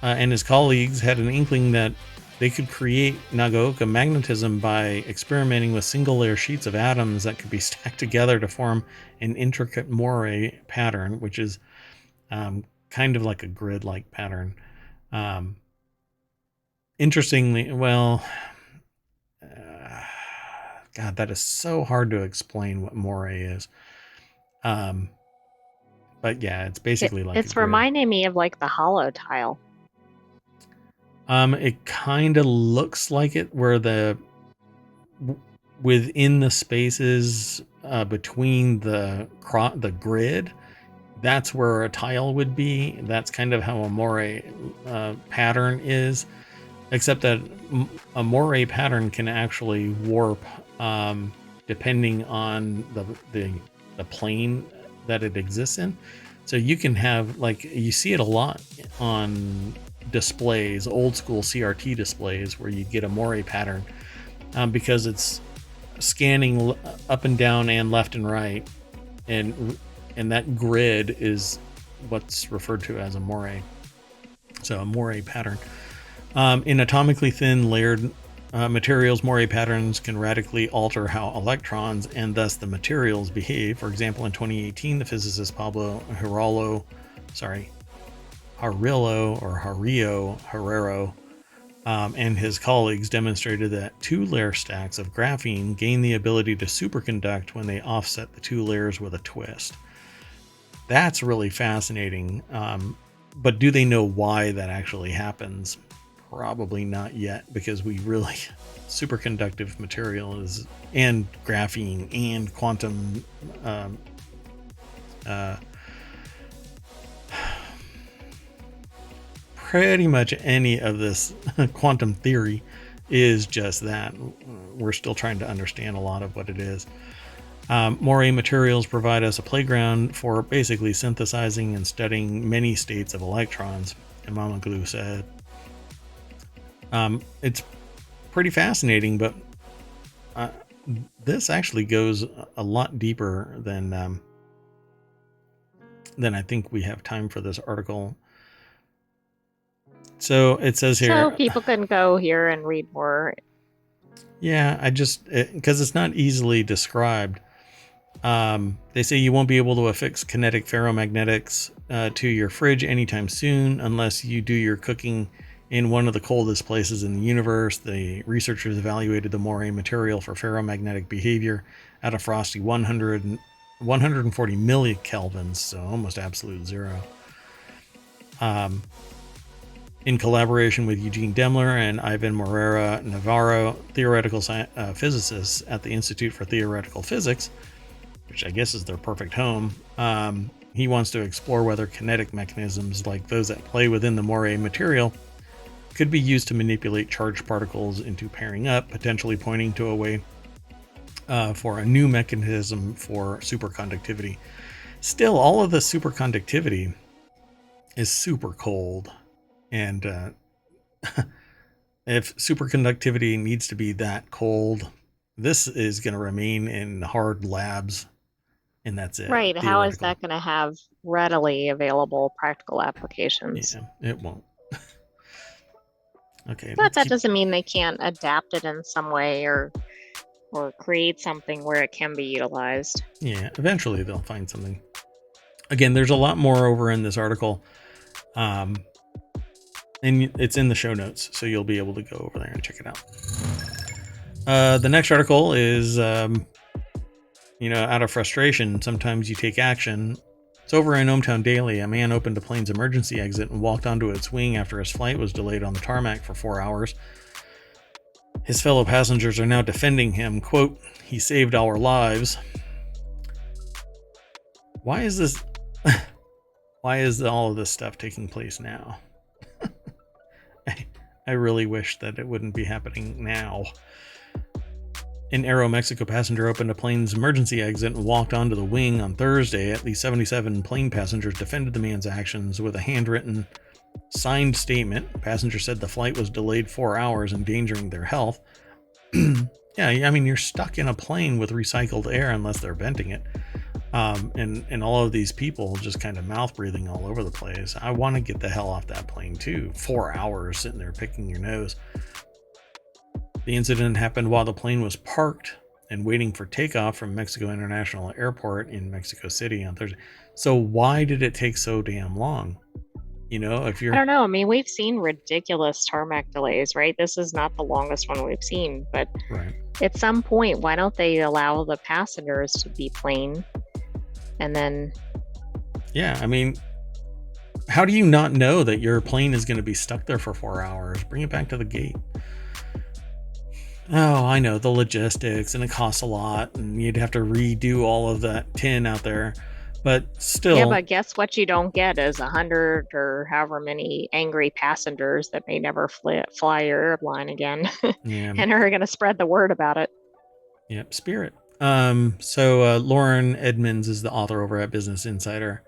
and his colleagues had an inkling that they could create Nagaoka magnetism by experimenting with single-layer sheets of atoms that could be stacked together to form an intricate moire pattern, which is kind of like a grid-like pattern. Interestingly, God, that is so hard to explain what moire is. But yeah, it's basically it's reminding me of like the hollow tile. It kind of looks like it, where within the spaces between the grid, that's where a tile would be. That's kind of how a moire pattern is, except that a moire pattern can actually warp depending on the plane that it exists in. So you can have, like, you see it a lot on displays, old school CRT displays, where you get a moire pattern because it's scanning up and down and left and right, and that grid is what's referred to as a moire. So a moire pattern. In atomically thin layered materials, moire patterns can radically alter how electrons and thus the materials behave. For example, in 2018, the physicist Pablo Herrero and his colleagues demonstrated that two-layer stacks of graphene gain the ability to superconduct when they offset the two layers with a twist. That's really fascinating. But do they know why that actually happens? Probably not yet, because we really superconductive material is, and graphene and quantum pretty much any of this quantum theory is just that. We're still trying to understand a lot of what it is. Moire materials provide us a playground for basically synthesizing and studying many states of electrons, Imamoglu said. It's pretty fascinating, but this actually goes a lot deeper than I think we have time for this article. So it says So here, people can go here and read more. yeah, because it's not easily described. They say you won't be able to affix kinetic ferromagnetics to your fridge anytime soon unless you do your cooking in one of the coldest places in the universe. The researchers evaluated the moray material for ferromagnetic behavior at a frosty 140 millikelvins, so almost absolute zero. In collaboration with Eugene Demler and Ivan Morera Navarro, theoretical physicists at the Institute for Theoretical Physics, which I guess is their perfect home, he wants to explore whether kinetic mechanisms like those that play within the moray material could be used to manipulate charged particles into pairing up, potentially pointing to a way for a new mechanism for superconductivity. Still, all of the superconductivity is super cold. And if superconductivity needs to be that cold, this is going to remain in hard labs, and that's it. Right. How is that going to have readily available practical applications? Yeah, it won't. Okay. But that doesn't mean they can't adapt it in some way or create something where it can be utilized. Yeah, eventually they'll find something. Again, there's a lot more over in this article. And it's in the show notes, so you'll be able to go over there and check it out. The next article is, out of frustration, sometimes you take action. It's over in ohmTown Daily. A man opened a plane's emergency exit and walked onto its wing after his flight was delayed on the tarmac for 4 hours. His fellow passengers are now defending him. Quote, "He saved our lives." Why is this? Why is all of this stuff taking place now? I really wish that it wouldn't be happening now. An Aeromexico passenger opened a plane's emergency exit and walked onto the wing on Thursday. At least 77 plane passengers defended the man's actions with a handwritten, signed statement. Passengers said the flight was delayed 4 hours, endangering their health. Yeah, I mean, you're stuck in a plane with recycled air unless they're venting it. And all of these people just kind of mouth breathing all over the place. I want to get the hell off that plane too. 4 hours sitting there picking your nose. The incident happened while the plane was parked and waiting for takeoff from Mexico International Airport in Mexico City on Thursday. So why did it take so damn long? If you're... I don't know. I mean, we've seen ridiculous tarmac delays, right? This is not the longest one we've seen, but right. At some point, why don't they allow the passengers to be plain? And then... Yeah, I mean, how do you not know that your plane is going to be stuck there for 4 hours? Bring it back to the gate. Oh, I know, the logistics, and it costs a lot, and you'd have to redo all of that tin out there. But still... Yeah, but guess what you don't get is 100 or however many angry passengers that may never fly your airline again. Yeah. And are going to spread the word about it. Yep, Spirit. So Lauren Edmonds is the author over at Business Insider.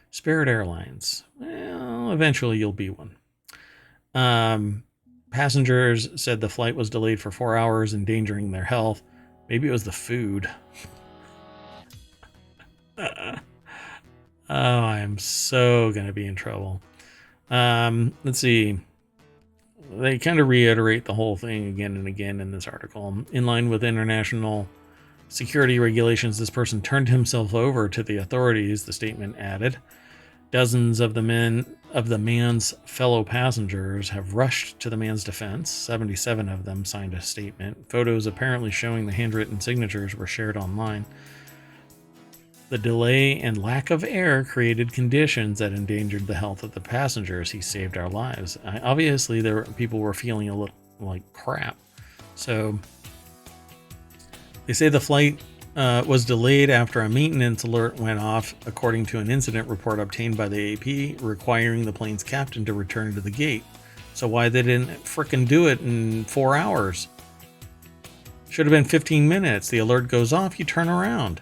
Spirit Airlines. Well, eventually you'll be one. Passengers said the flight was delayed for 4 hours, endangering their health. Maybe it was the food. Oh, I am so going to be in trouble. Let's see. They kind of reiterate the whole thing again and again in this article. In line with international security regulations, this person turned himself over to the authorities, the statement added. Dozens of the man's fellow passengers have rushed to the man's defense. 77 of them signed a statement. Photos apparently showing the handwritten signatures were shared online. The delay and lack of air created conditions that endangered the health of the passengers. He saved our lives. Obviously, people were feeling a little like crap. So they say the flight was delayed after a maintenance alert went off, according to an incident report obtained by the AP, requiring the plane's captain to return to the gate. So why they didn't frickin' do it in 4 hours? Should have been 15 minutes. The alert goes off, you turn around.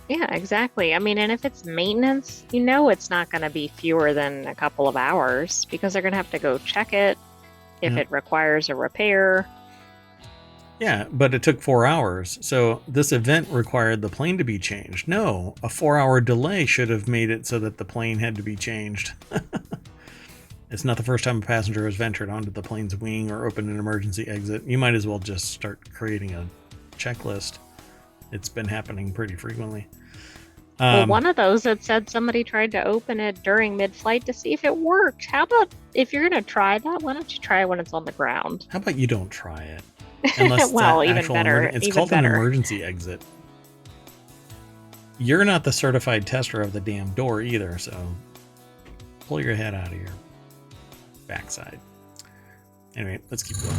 Yeah, exactly. I mean, and if it's maintenance, it's not going to be fewer than a couple of hours because they're going to have to go check it if it requires a repair. Yeah, but it took 4 hours. So this event required the plane to be changed. No, a 4 hour delay should have made it so that the plane had to be changed. It's not the first time a passenger has ventured onto the plane's wing or opened an emergency exit. You might as well just start creating a checklist. It's been happening pretty frequently. Well, one of those that said somebody tried to open it during mid-flight to see if it worked. How about if you're going to try that, why don't you try it when it's on the ground? How about you don't try it? Unless it's Well, an even actual better. it's Even called an better. emergency exit. You're not the certified tester of the damn door either, so pull your head out of your backside. Anyway, let's keep going.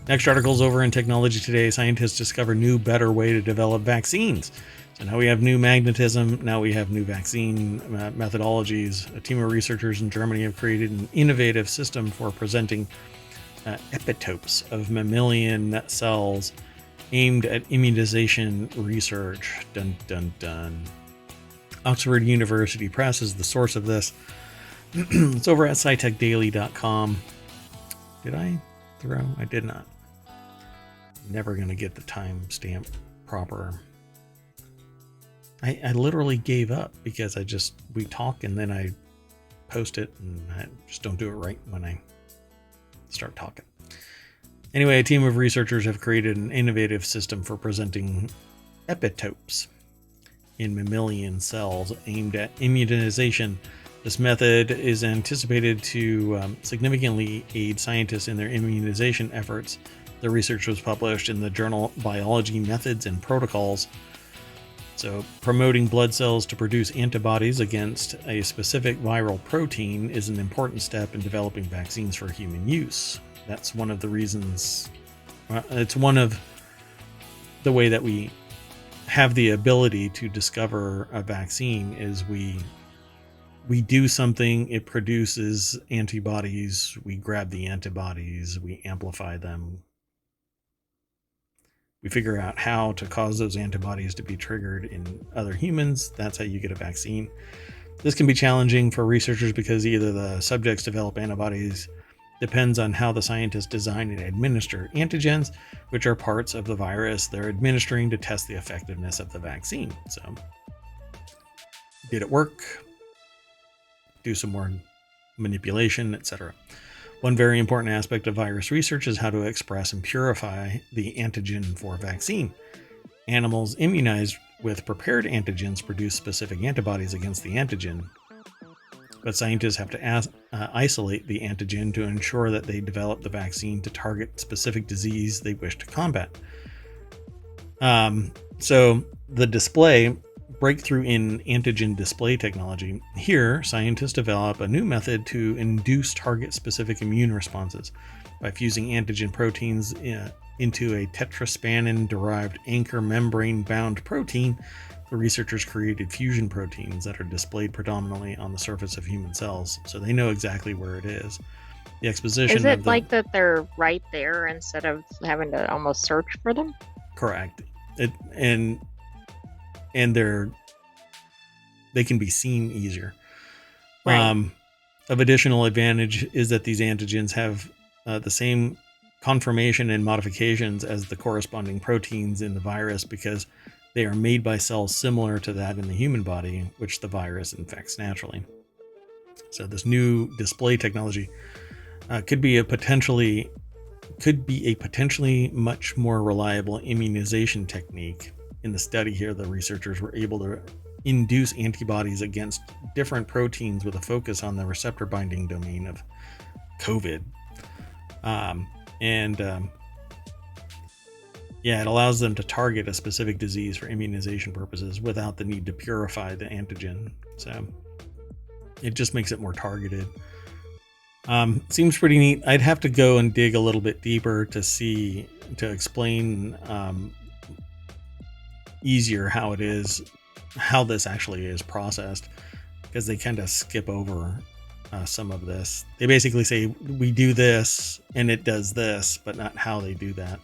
Next article's over in Technology Today. Scientists discover new, better way to develop vaccines. So now we have new magnetism. Now we have new vaccine methodologies. A team of researchers in Germany have created an innovative system for presenting epitopes of mammalian cells aimed at immunization research. Dun, dun, dun. Oxford University Press is the source of this. It's over at scitechdaily.com. Did I throw? I did not. Never going to get the timestamp proper. I literally gave up because we talk and then I post it and I just don't do it right when I start talking. Anyway, a team of researchers have created an innovative system for presenting epitopes in mammalian cells aimed at immunization. This method is anticipated to significantly aid scientists in their immunization efforts. The research was published in the journal Biology Methods and Protocols. So, promoting blood cells to produce antibodies against a specific viral protein is an important step in developing vaccines for human use. That's one of the reasons, it's one of the way that we have the ability to discover a vaccine is we do something, it produces antibodies, we grab the antibodies, we amplify them. We figure out how to cause those antibodies to be triggered in other humans. That's how you get a vaccine. This can be challenging for researchers because either the subjects develop antibodies depends on how the scientists design and administer antigens, which are parts of the virus they're administering to test the effectiveness of the vaccine. So, did it work? Do some more manipulation, etc. One very important aspect of virus research is how to express and purify the antigen for a vaccine. Animals immunized with prepared antigens produce specific antibodies against the antigen, but scientists have to isolate the antigen to ensure that they develop the vaccine to target specific disease they wish to combat. So the display breakthrough in antigen display technology. Here, scientists develop a new method to induce target-specific immune responses by fusing antigen proteins into a tetraspanin-derived anchor membrane-bound protein. The researchers created fusion proteins that are displayed predominantly on the surface of human cells, so they know exactly where it is. The exposition Is it like that they're right there instead of having to almost search for them? Correct. And they can be seen easier. Right. Of additional advantage is that these antigens have the same conformation and modifications as the corresponding proteins in the virus because they are made by cells similar to that in the human body, which the virus infects naturally. So this new display technology could be a potentially much more reliable immunization technique. In the study here, the researchers were able to induce antibodies against different proteins with a focus on the receptor binding domain of COVID. It allows them to target a specific disease for immunization purposes without the need to purify the antigen. So it just makes it more targeted. Seems pretty neat. I'd have to go and dig a little bit deeper to explain easier how this actually is processed, because they kind of skip over some of this. They basically say we do this and it does this, but not how they do that.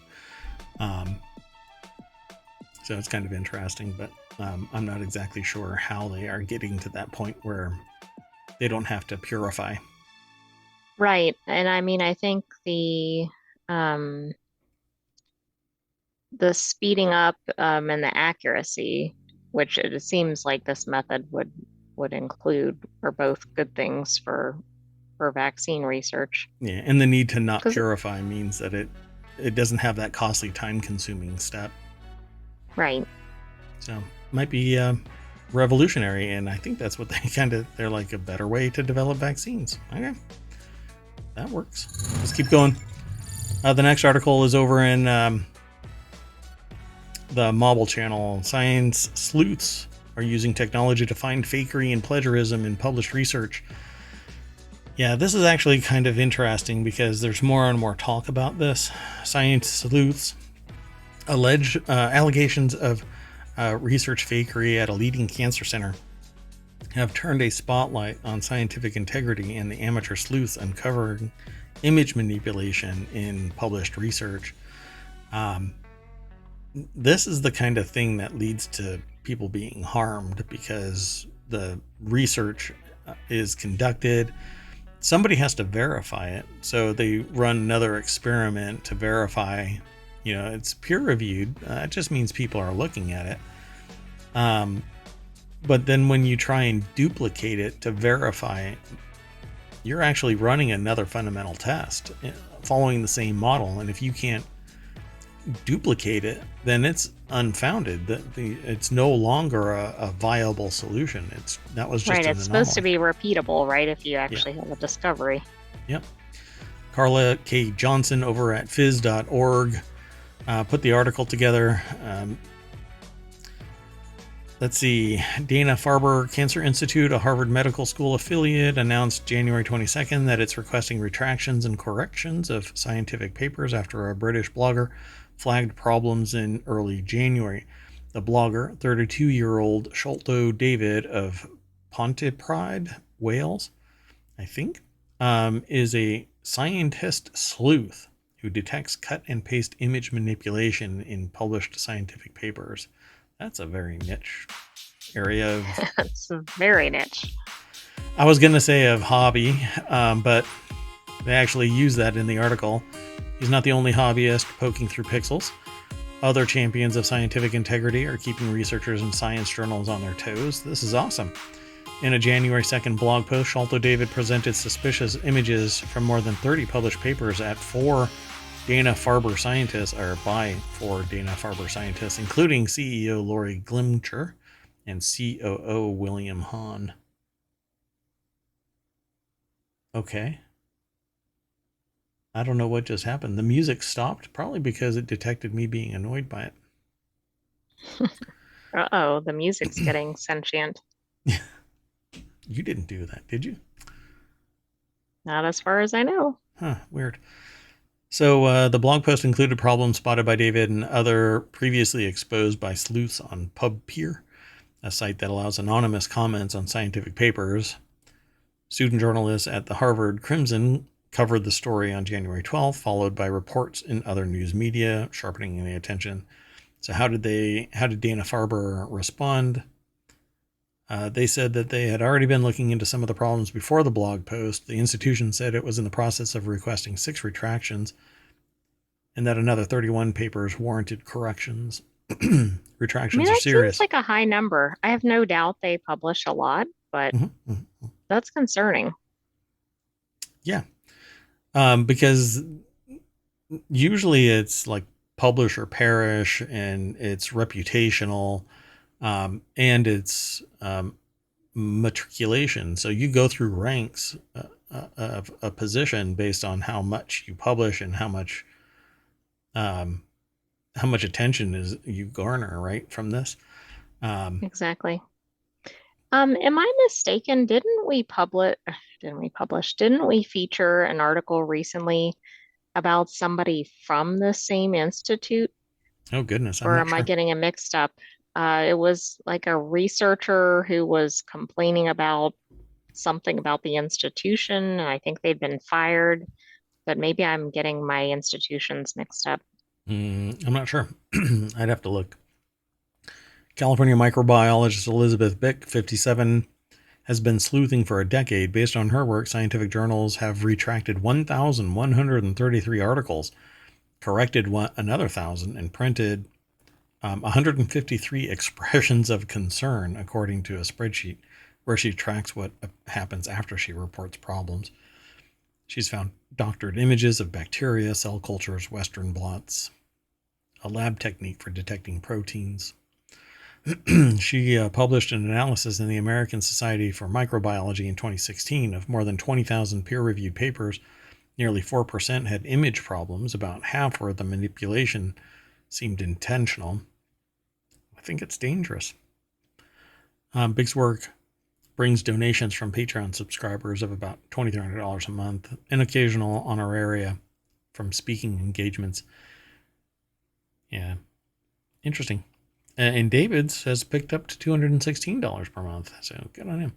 So it's kind of interesting, but I'm not exactly sure how they are getting to that point where they don't have to purify. Right. And I mean, I think the speeding up and the accuracy, which it seems like this method would include, are both good things for for vaccine research. Yeah, and the need to not 'Cause- purify means that it doesn't have that costly, time-consuming step. Right. So might be revolutionary, and I think that's what they're like, a better way to develop vaccines. Okay, that works. Let's keep going. The next article is over in the Mobile channel. Science sleuths are using technology to find fakery and plagiarism in published research. Yeah, this is actually kind of interesting because there's more and more talk about this. Science sleuths allege allegations of research fakery at a leading cancer center have turned a spotlight on scientific integrity and the amateur sleuths uncovering image manipulation in published research. This is the kind of thing that leads to people being harmed because the research is conducted. Somebody has to verify it. So they run another experiment to verify, it's peer reviewed. It just means people are looking at it. But then when you try and duplicate it to verify, you're actually running another fundamental test following the same model. And if you can't duplicate it, then it's unfounded. It's no longer a viable solution. That was just right. It's supposed to be repeatable, right? If you actually have a discovery. Yep. Carla K. Johnson over at phys.org put the article together. Let's see. Dana-Farber Cancer Institute, a Harvard Medical School affiliate, announced January 22nd that it's requesting retractions and corrections of scientific papers after a British blogger flagged problems in early January. The blogger, 32-year-old Sholto David of Pontypridd, Wales, I think, is a scientist sleuth who detects cut and paste image manipulation in published scientific papers. That's a very niche area of... It's very niche. I was going to say of hobby, but they actually use that in the article. He's not the only hobbyist poking through pixels. Other champions of scientific integrity are keeping researchers and science journals on their toes. This is awesome. In a January 2nd blog post, Sholto David presented suspicious images from more than 30 published papers at by 4 Dana-Farber scientists, including CEO Lori Glimcher and COO William Hahn. Okay. I don't know what just happened. The music stopped, probably because it detected me being annoyed by it. Uh-oh, the music's getting sentient. You didn't do that, did you? Not as far as I know. Huh, weird. So the blog post included problems spotted by David and other previously exposed by sleuths on PubPeer, a site that allows anonymous comments on scientific papers. Student journalists at the Harvard Crimson covered the story on January 12th, followed by reports in other news media, sharpening the attention. So how did Dana-Farber respond? They said that they had already been looking into some of the problems before the blog post. The institution said it was in the process of requesting 6 retractions and that another 31 papers warranted corrections. Retractions are serious. Seems like a high number. I have no doubt they publish a lot, but that's concerning. Yeah. Because usually it's like publish or perish, and it's reputational, and it's matriculation. So you go through ranks of a position based on how much you publish and how much attention is you garner, right, from this. Exactly. Am I mistaken? Didn't we feature an article recently about somebody from the same institute? Oh, goodness. Or am I getting it mixed up? It was like a researcher who was complaining about something about the institution, and I think they'd been fired, but maybe I'm getting my institutions mixed up. I'm not sure. I'd have to look. California microbiologist Elizabeth Bick, 57, has been sleuthing for a decade. Based on her work, scientific journals have retracted 1,133 articles, corrected another 1,000, and printed 153 expressions of concern, according to a spreadsheet where she tracks what happens after she reports problems. She's found doctored images of bacteria, cell cultures, Western blots, a lab technique for detecting proteins. She published an analysis in the American Society for Microbiology in 2016 of more than 20,000 peer-reviewed papers. Nearly 4% had image problems, about half where the manipulation seemed intentional. I think it's dangerous. Big's work brings donations from Patreon subscribers of about $2,300 a month, and occasional honoraria from speaking engagements. Yeah, interesting. And David's has picked up to $216 per month, so good on him.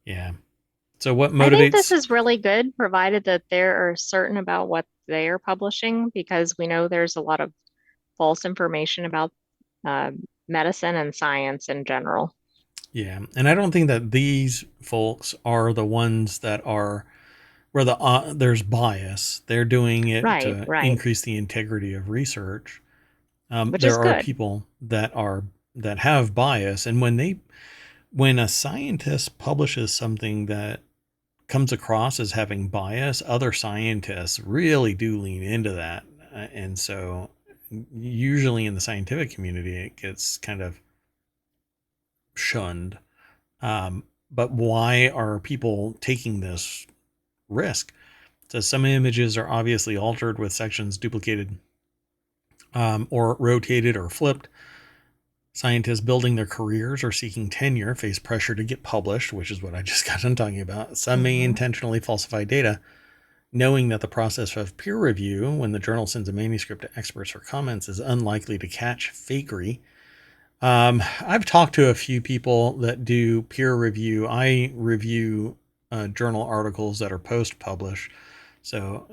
Yeah. So what I think this motivates? is really good, provided that they're certain about what they are publishing, because we know there's a lot of false information about uh, medicine and science in general. Yeah, and I don't think that these folks are the ones that are where there's bias. They're doing it Right, to right, increase the integrity of research. which is There are good. people that have bias, and when a scientist publishes something that comes across as having bias, other scientists really do lean into that, and so usually in the scientific community, it gets kind of shunned. But why are people taking this risk? So some images are obviously altered with sections duplicated, or rotated or flipped. Scientists building their careers or seeking tenure face pressure to get published, which is what I just got done talking about. Some may Hmm. intentionally falsify data, knowing that the process of peer review, when the journal sends a manuscript to experts for comments, is unlikely to catch fakery. I've talked to a few people that do peer review. I review journal articles that are post-published. So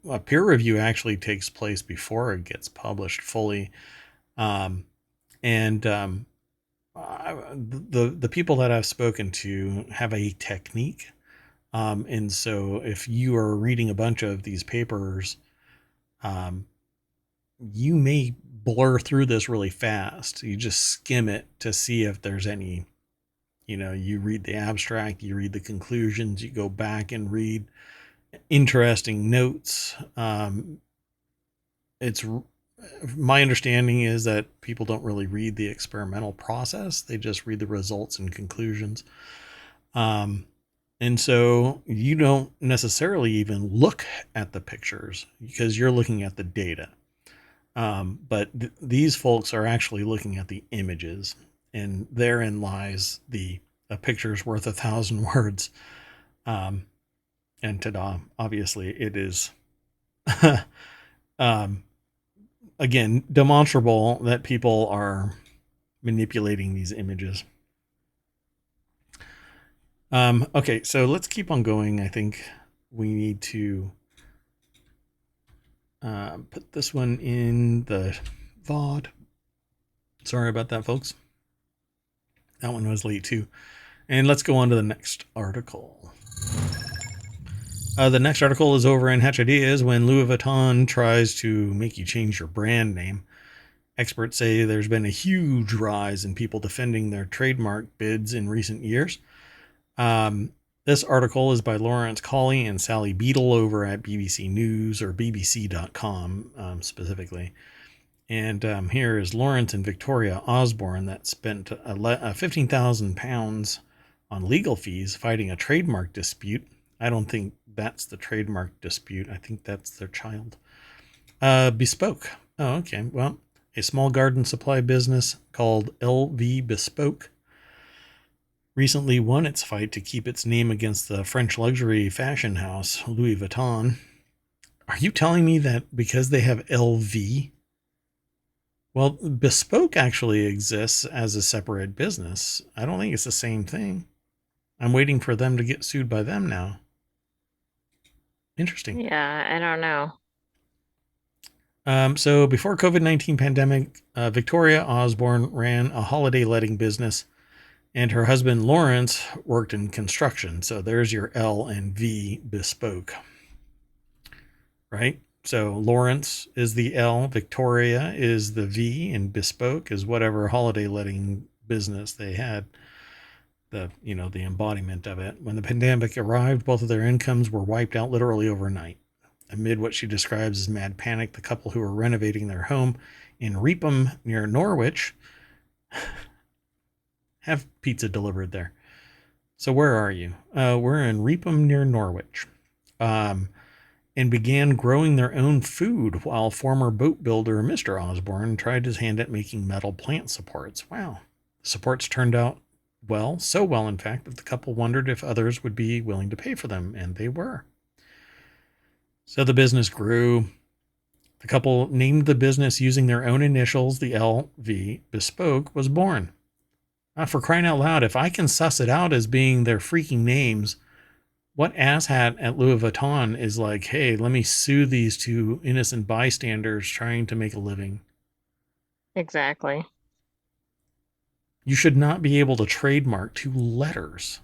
a peer review actually takes place before it gets published fully. Um, and the people that I've spoken to have a technique. And so if you are reading a bunch of these papers, um, you may blur through this really fast. You just skim it to see if there's any, you read the abstract, you read the conclusions, you go back and read interesting notes. It's my understanding is that people don't really read the experimental process. They just read the results and conclusions. Um, and so you don't necessarily even look at the pictures because you're looking at the data. But these folks are actually looking at the images, and therein lies a picture's worth 1,000 words. Um, and ta-da, obviously it is, um, again, demonstrable that people are manipulating these images. Okay, so let's keep on going. I think we need to put this one in the VOD. Sorry about that, folks. That one was late too. And let's go on to the next article. The next article is over in Hatch Ideas when Louis Vuitton tries to make you change your brand name. Experts say there's been a huge rise in people defending their trademark bids in recent years. This article is by Lawrence Colley and Sally Beadle over at BBC News, or BBC.com specifically. And here is Lawrence and Victoria Osborne that spent £15,000 on legal fees fighting a trademark dispute. I don't think that's the trademark dispute. I think that's their child. Bespoke. Oh, okay. Well, a small garden supply business called LV Bespoke recently won its fight to keep its name against the French luxury fashion house, Louis Vuitton. Are you telling me that because they have LV? Well, Bespoke actually exists as a separate business. I don't think it's the same thing. I'm waiting for them to get sued by them now. Interesting. Yeah, I don't know. So before COVID-19 pandemic, Victoria Osborne ran a holiday letting business, and her husband Lawrence worked in construction. So there's your L and V Bespoke, right? So Lawrence is the L, Victoria is the V, and Bespoke is whatever holiday letting business they had. the embodiment of it. When the pandemic arrived, both of their incomes were wiped out literally overnight. Amid what she describes as mad panic, the couple who were renovating their home in Reepham near Norwich have pizza delivered there. So where are you? We're in Reepham near Norwich. And began growing their own food while former boat builder Mr. Osborne tried his hand at making metal plant supports. Wow. The supports turned out well, so well, in fact, that the couple wondered if others would be willing to pay for them, and they were. So the business grew. The couple named the business using their own initials. The LV Bespoke was born. For crying out loud, if I can suss it out as being their freaking names, what asshat at Louis Vuitton is like, hey, let me sue these two innocent bystanders trying to make a living? Exactly. You should not be able to trademark two letters,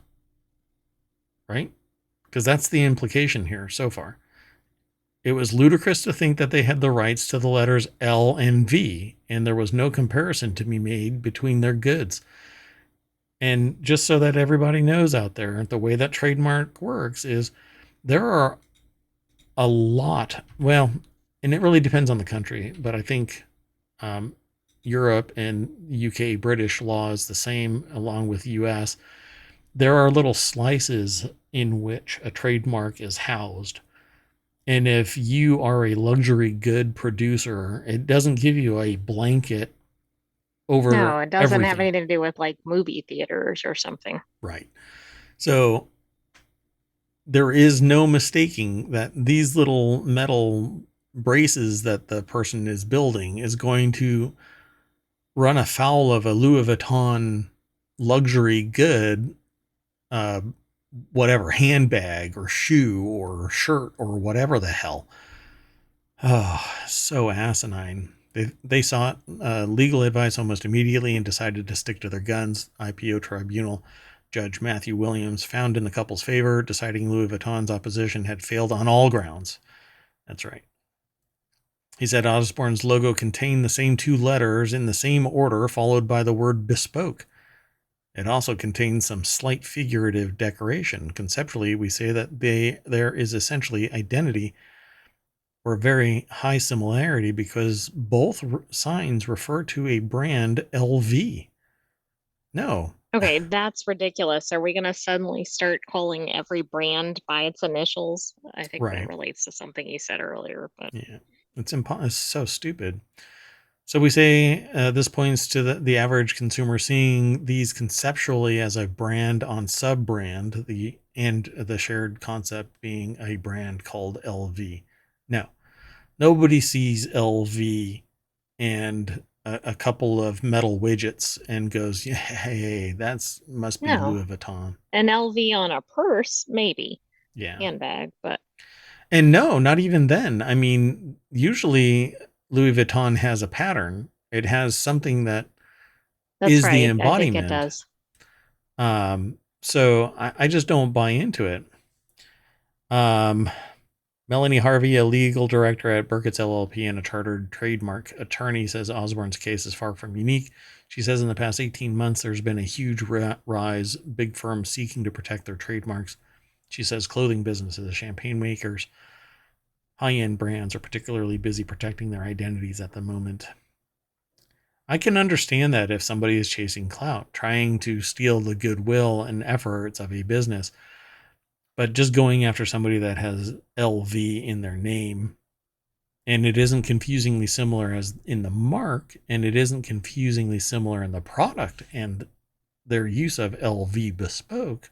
right? Because that's the implication here so far. It was ludicrous to think that they had the rights to the letters L and V, and there was no comparison to be made between their goods. And just so that everybody knows out there, the way that trademark works is there are a lot, well, and it really depends on the country, but I think Europe and UK British law is the same along with US. There are little slices in which a trademark is housed. And if you are a luxury good producer, it doesn't give you a blanket over No, it doesn't have everything. anything to do with like movie theaters or something. Right. So there is no mistaking that these little metal braces that the person is building is going to run afoul of a Louis Vuitton luxury good, whatever, handbag or shoe or shirt or whatever the hell. Oh, so asinine. They sought legal advice almost immediately and decided to stick to their guns. IPO tribunal Judge Matthew Williams found in the couple's favor, deciding Louis Vuitton's opposition had failed on all grounds. That's right. He said Osborne's logo contained the same two letters in the same order, followed by the word bespoke. It also contains some slight figurative decoration. Conceptually, we say that there is essentially identity or very high similarity because both signs refer to a brand LV. No. Okay, that's ridiculous. Are we going to suddenly start calling every brand by its initials? I think that Right. relates to something you said earlier, but Yeah. It's so stupid. So we say this points to the average consumer seeing these conceptually as a brand on sub-brand, the shared concept being a brand called LV. No, nobody sees LV and a couple of metal widgets and goes, yeah, hey, that's must be no. Louis Vuitton. An LV on a purse, maybe. Yeah. Handbag, but And no, not even then. I mean, usually Louis Vuitton has a pattern. It has something that that's is the right. I think it embodiment. does. So I just don't buy into it. Melanie Harvey, a legal director at Burkett's LLP and a chartered trademark attorney, says Osborne's case is far from unique. She says in the past 18 months, there's been a huge rise, big firms seeking to protect their trademarks. She says clothing businesses, champagne makers, high-end brands are particularly busy protecting their identities at the moment. I can understand that if somebody is chasing clout, trying to steal the goodwill and efforts of a business, but just going after somebody that has LV in their name, and it isn't confusingly similar as in the mark, and it isn't confusingly similar in the product and their use of LV bespoke.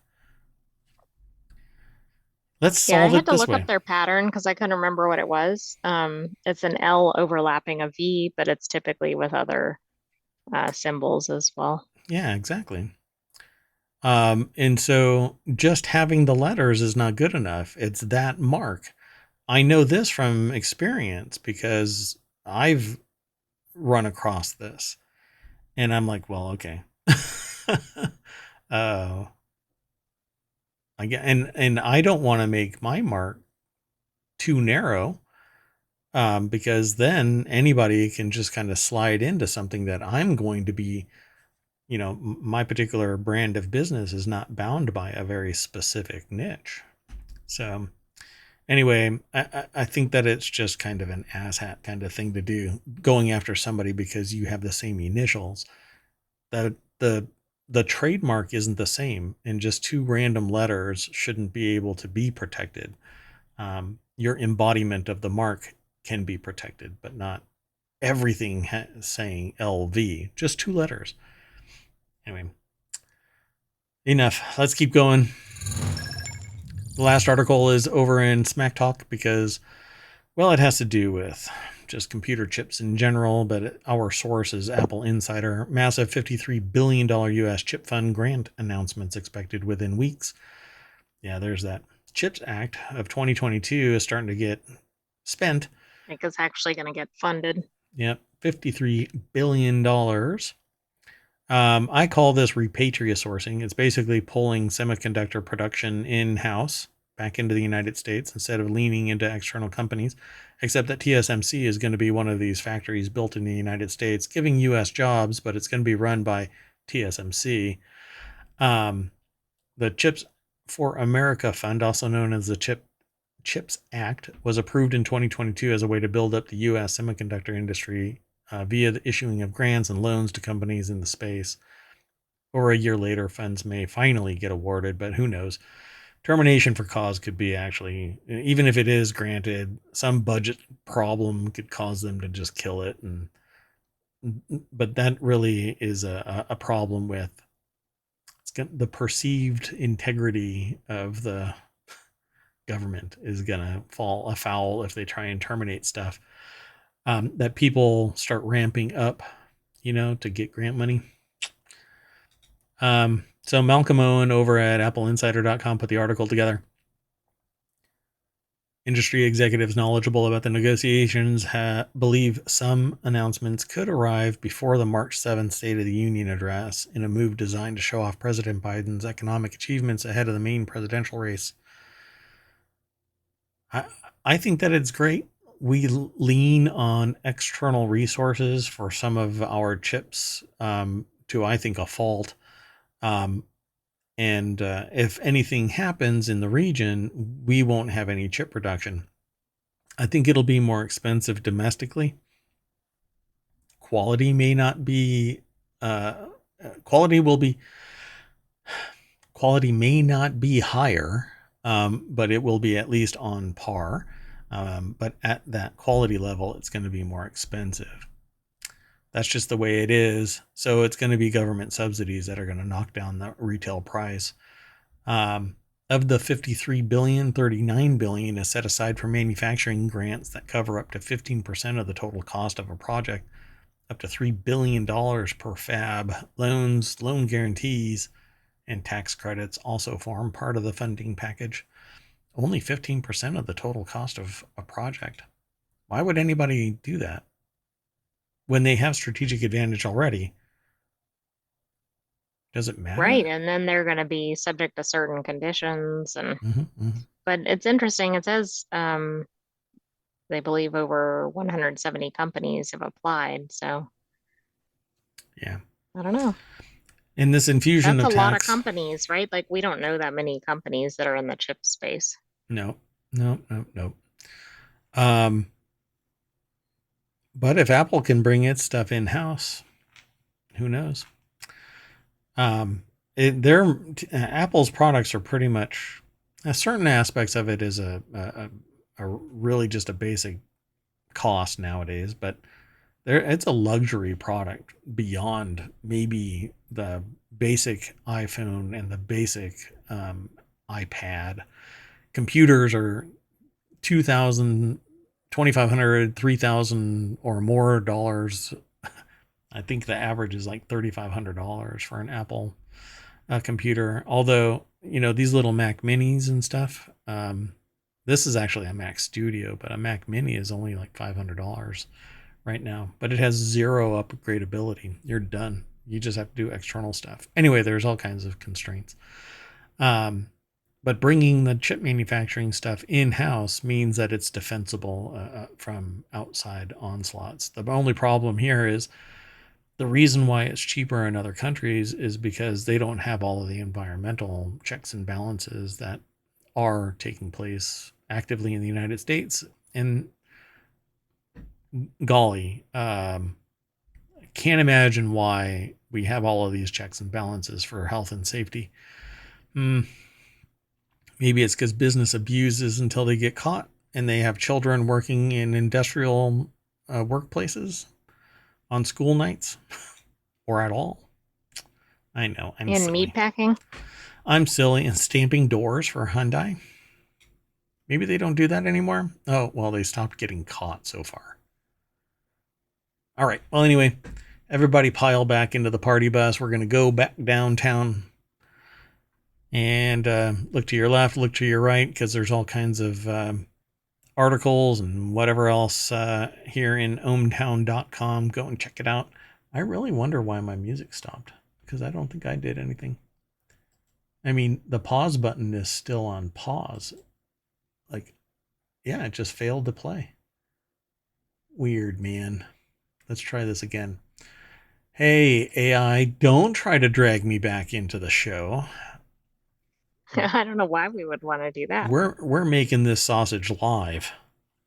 Let's Yeah, I solve had it to this look way. up their pattern because I couldn't remember what it was. It's an L overlapping a V, but it's typically with other symbols as well. Yeah, exactly. And so just having the letters is not good enough. It's that mark. I know this from experience because I've run across this and I'm like, well, okay. uh, and I don't want to make my mark too narrow, because then anybody can just kind of slide into something that I'm going to be my particular brand of business is not bound by a very specific niche. So anyway, I think that it's just kind of an asshat kind of thing to do, going after somebody because you have the same initials. That the trademark isn't the same, and just two random letters shouldn't be able to be protected. Your embodiment of the mark can be protected, but not everything saying LV, just two letters. Anyway, enough. Let's keep going. The last article is over in Smack Talk because, well, it has to do with just computer chips in general, but our source is Apple Insider. Massive $53 billion US chip fund grant announcements expected within weeks. Yeah, there's that. CHIPS Act of 2022 is starting to get spent. I think it's actually going to get funded. Yep, $53 billion. I call this repatria sourcing. It's basically pulling semiconductor production in-house back into the United States instead of leaning into external companies, except that TSMC is going to be one of these factories built in the United States, giving U.S. jobs, but it's going to be run by TSMC. The Chips for America Fund, also known as the CHIPS Act, was approved in 2022 as a way to build up the U.S. semiconductor industry via the issuing of grants and loans to companies in the space. Or a year later, funds may finally get awarded, but who knows? Termination for cause could be actually, even if it is granted, some budget problem could cause them to just kill it. But that really is a problem with the perceived integrity of the government is going to fall afoul if they try and terminate stuff. That people start ramping up, to get grant money. So Malcolm Owen over at appleinsider.com put the article together. Industry executives knowledgeable about the negotiations believe some announcements could arrive before the March 7th State of the Union address in a move designed to show off President Biden's economic achievements ahead of the main presidential race. I think that it's great. We lean on external resources for some of our chips to, I think, a fault. And if anything happens in the region, we won't have any chip production. I think it'll be more expensive domestically. Quality may not be, quality may not be higher, but it will be at least on par. But at that quality level, it's going to be more expensive. That's just the way it is. So it's going to be government subsidies that are going to knock down the retail price. Of the $53 billion, $39 billion is set aside for manufacturing grants that cover up to 15% of the total cost of a project, up to $3 billion per fab. Loans, loan guarantees, and tax credits also form part of the funding package. Only 15% of the total cost of a project. Why would anybody do that when they have strategic advantage already? Does it matter? Right, and then they're going to be subject to certain conditions, and but it's interesting. It says they believe over 170 companies have applied. So yeah, I don't know. In this infusion That's of a lot of tax, companies, right? Like we don't know that many companies that are in the chip space. No. But if Apple can bring its stuff in house, who knows? Apple's products are pretty much certain aspects of it is a really just a basic cost nowadays, but it's a luxury product beyond maybe the basic iPhone and the basic iPad. Computers are $2,000, $2,500, $3,000 or more dollars. I think the average is like $3,500 for an Apple computer. Although, these little Mac Minis and stuff, this is actually a Mac Studio, but a Mac Mini is only like $500 right now. But it has zero upgradability. You're done. You just have to do external stuff. Anyway, there's all kinds of constraints. But bringing the chip manufacturing stuff in-house means that it's defensible from outside onslaughts. The only problem here is the reason why it's cheaper in other countries is because they don't have all of the environmental checks and balances that are taking place actively in the United States. And golly, can't imagine why we have all of these checks and balances for health and safety. Maybe it's because business abuses until they get caught, and they have children working in industrial workplaces on school nights or at all. I know, I'm In silly. meatpacking? I'm silly. And stamping doors for Hyundai. Maybe they don't do that anymore. Oh, well, they stopped getting caught so far. All right. Well, anyway, everybody pile back into the party bus. We're going to go back downtown and look to your left, look to your right, because there's all kinds of articles and whatever else here in ohmTown.com. Go and check it out. I really wonder why my music stopped, because I don't think I did anything. I mean, the pause button is still on pause. Like, yeah, it just failed to play. Weird, man. Let's try this again. Hey, AI, don't try to drag me back into the show. I don't know why we would want to do that. We're making this sausage live.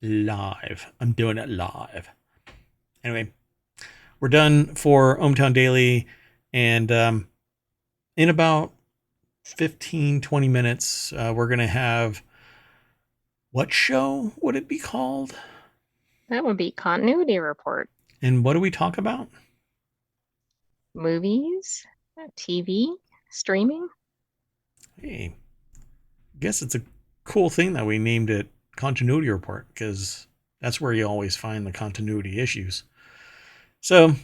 Live. I'm doing it live. Anyway, we're done for ohmTown Daily, and in about 15-20 minutes we're gonna have, what show would it be called? That would be Continuity Report. And what do we talk about? Movies, TV, streaming. Hey, I guess it's a cool thing that we named it Continuity Report, because that's where you always find the continuity issues. So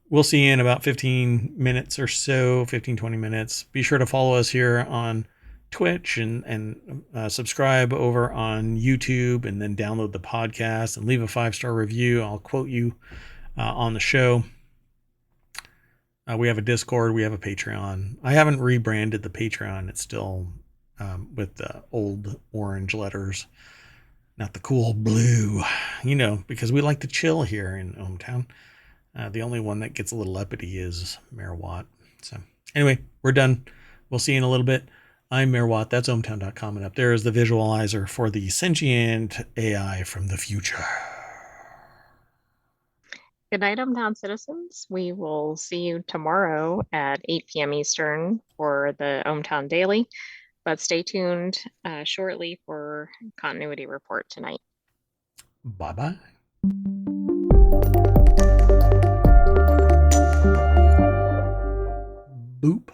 we'll see you in about 15 minutes or so, 15-20 minutes. Be sure to follow us here on Twitch and subscribe over on YouTube, and then download the podcast and leave a 5-star review. I'll quote you on the show. We have a Discord. We have a Patreon. I haven't rebranded the Patreon. It's still with the old orange letters, not the cool blue, because we like to chill here in ohmTown. The only one that gets a little uppity is Mayor Watt. So anyway, we're done. We'll see you in a little bit. I'm Mayor Watt. That's ohmTown.com. And up there is the visualizer for the sentient AI from the future. Good night, ohmTown citizens. We will see you tomorrow at 8 p.m. Eastern for the ohmTown Daily, but stay tuned shortly for Continuity Report tonight. Bye-bye. Boop.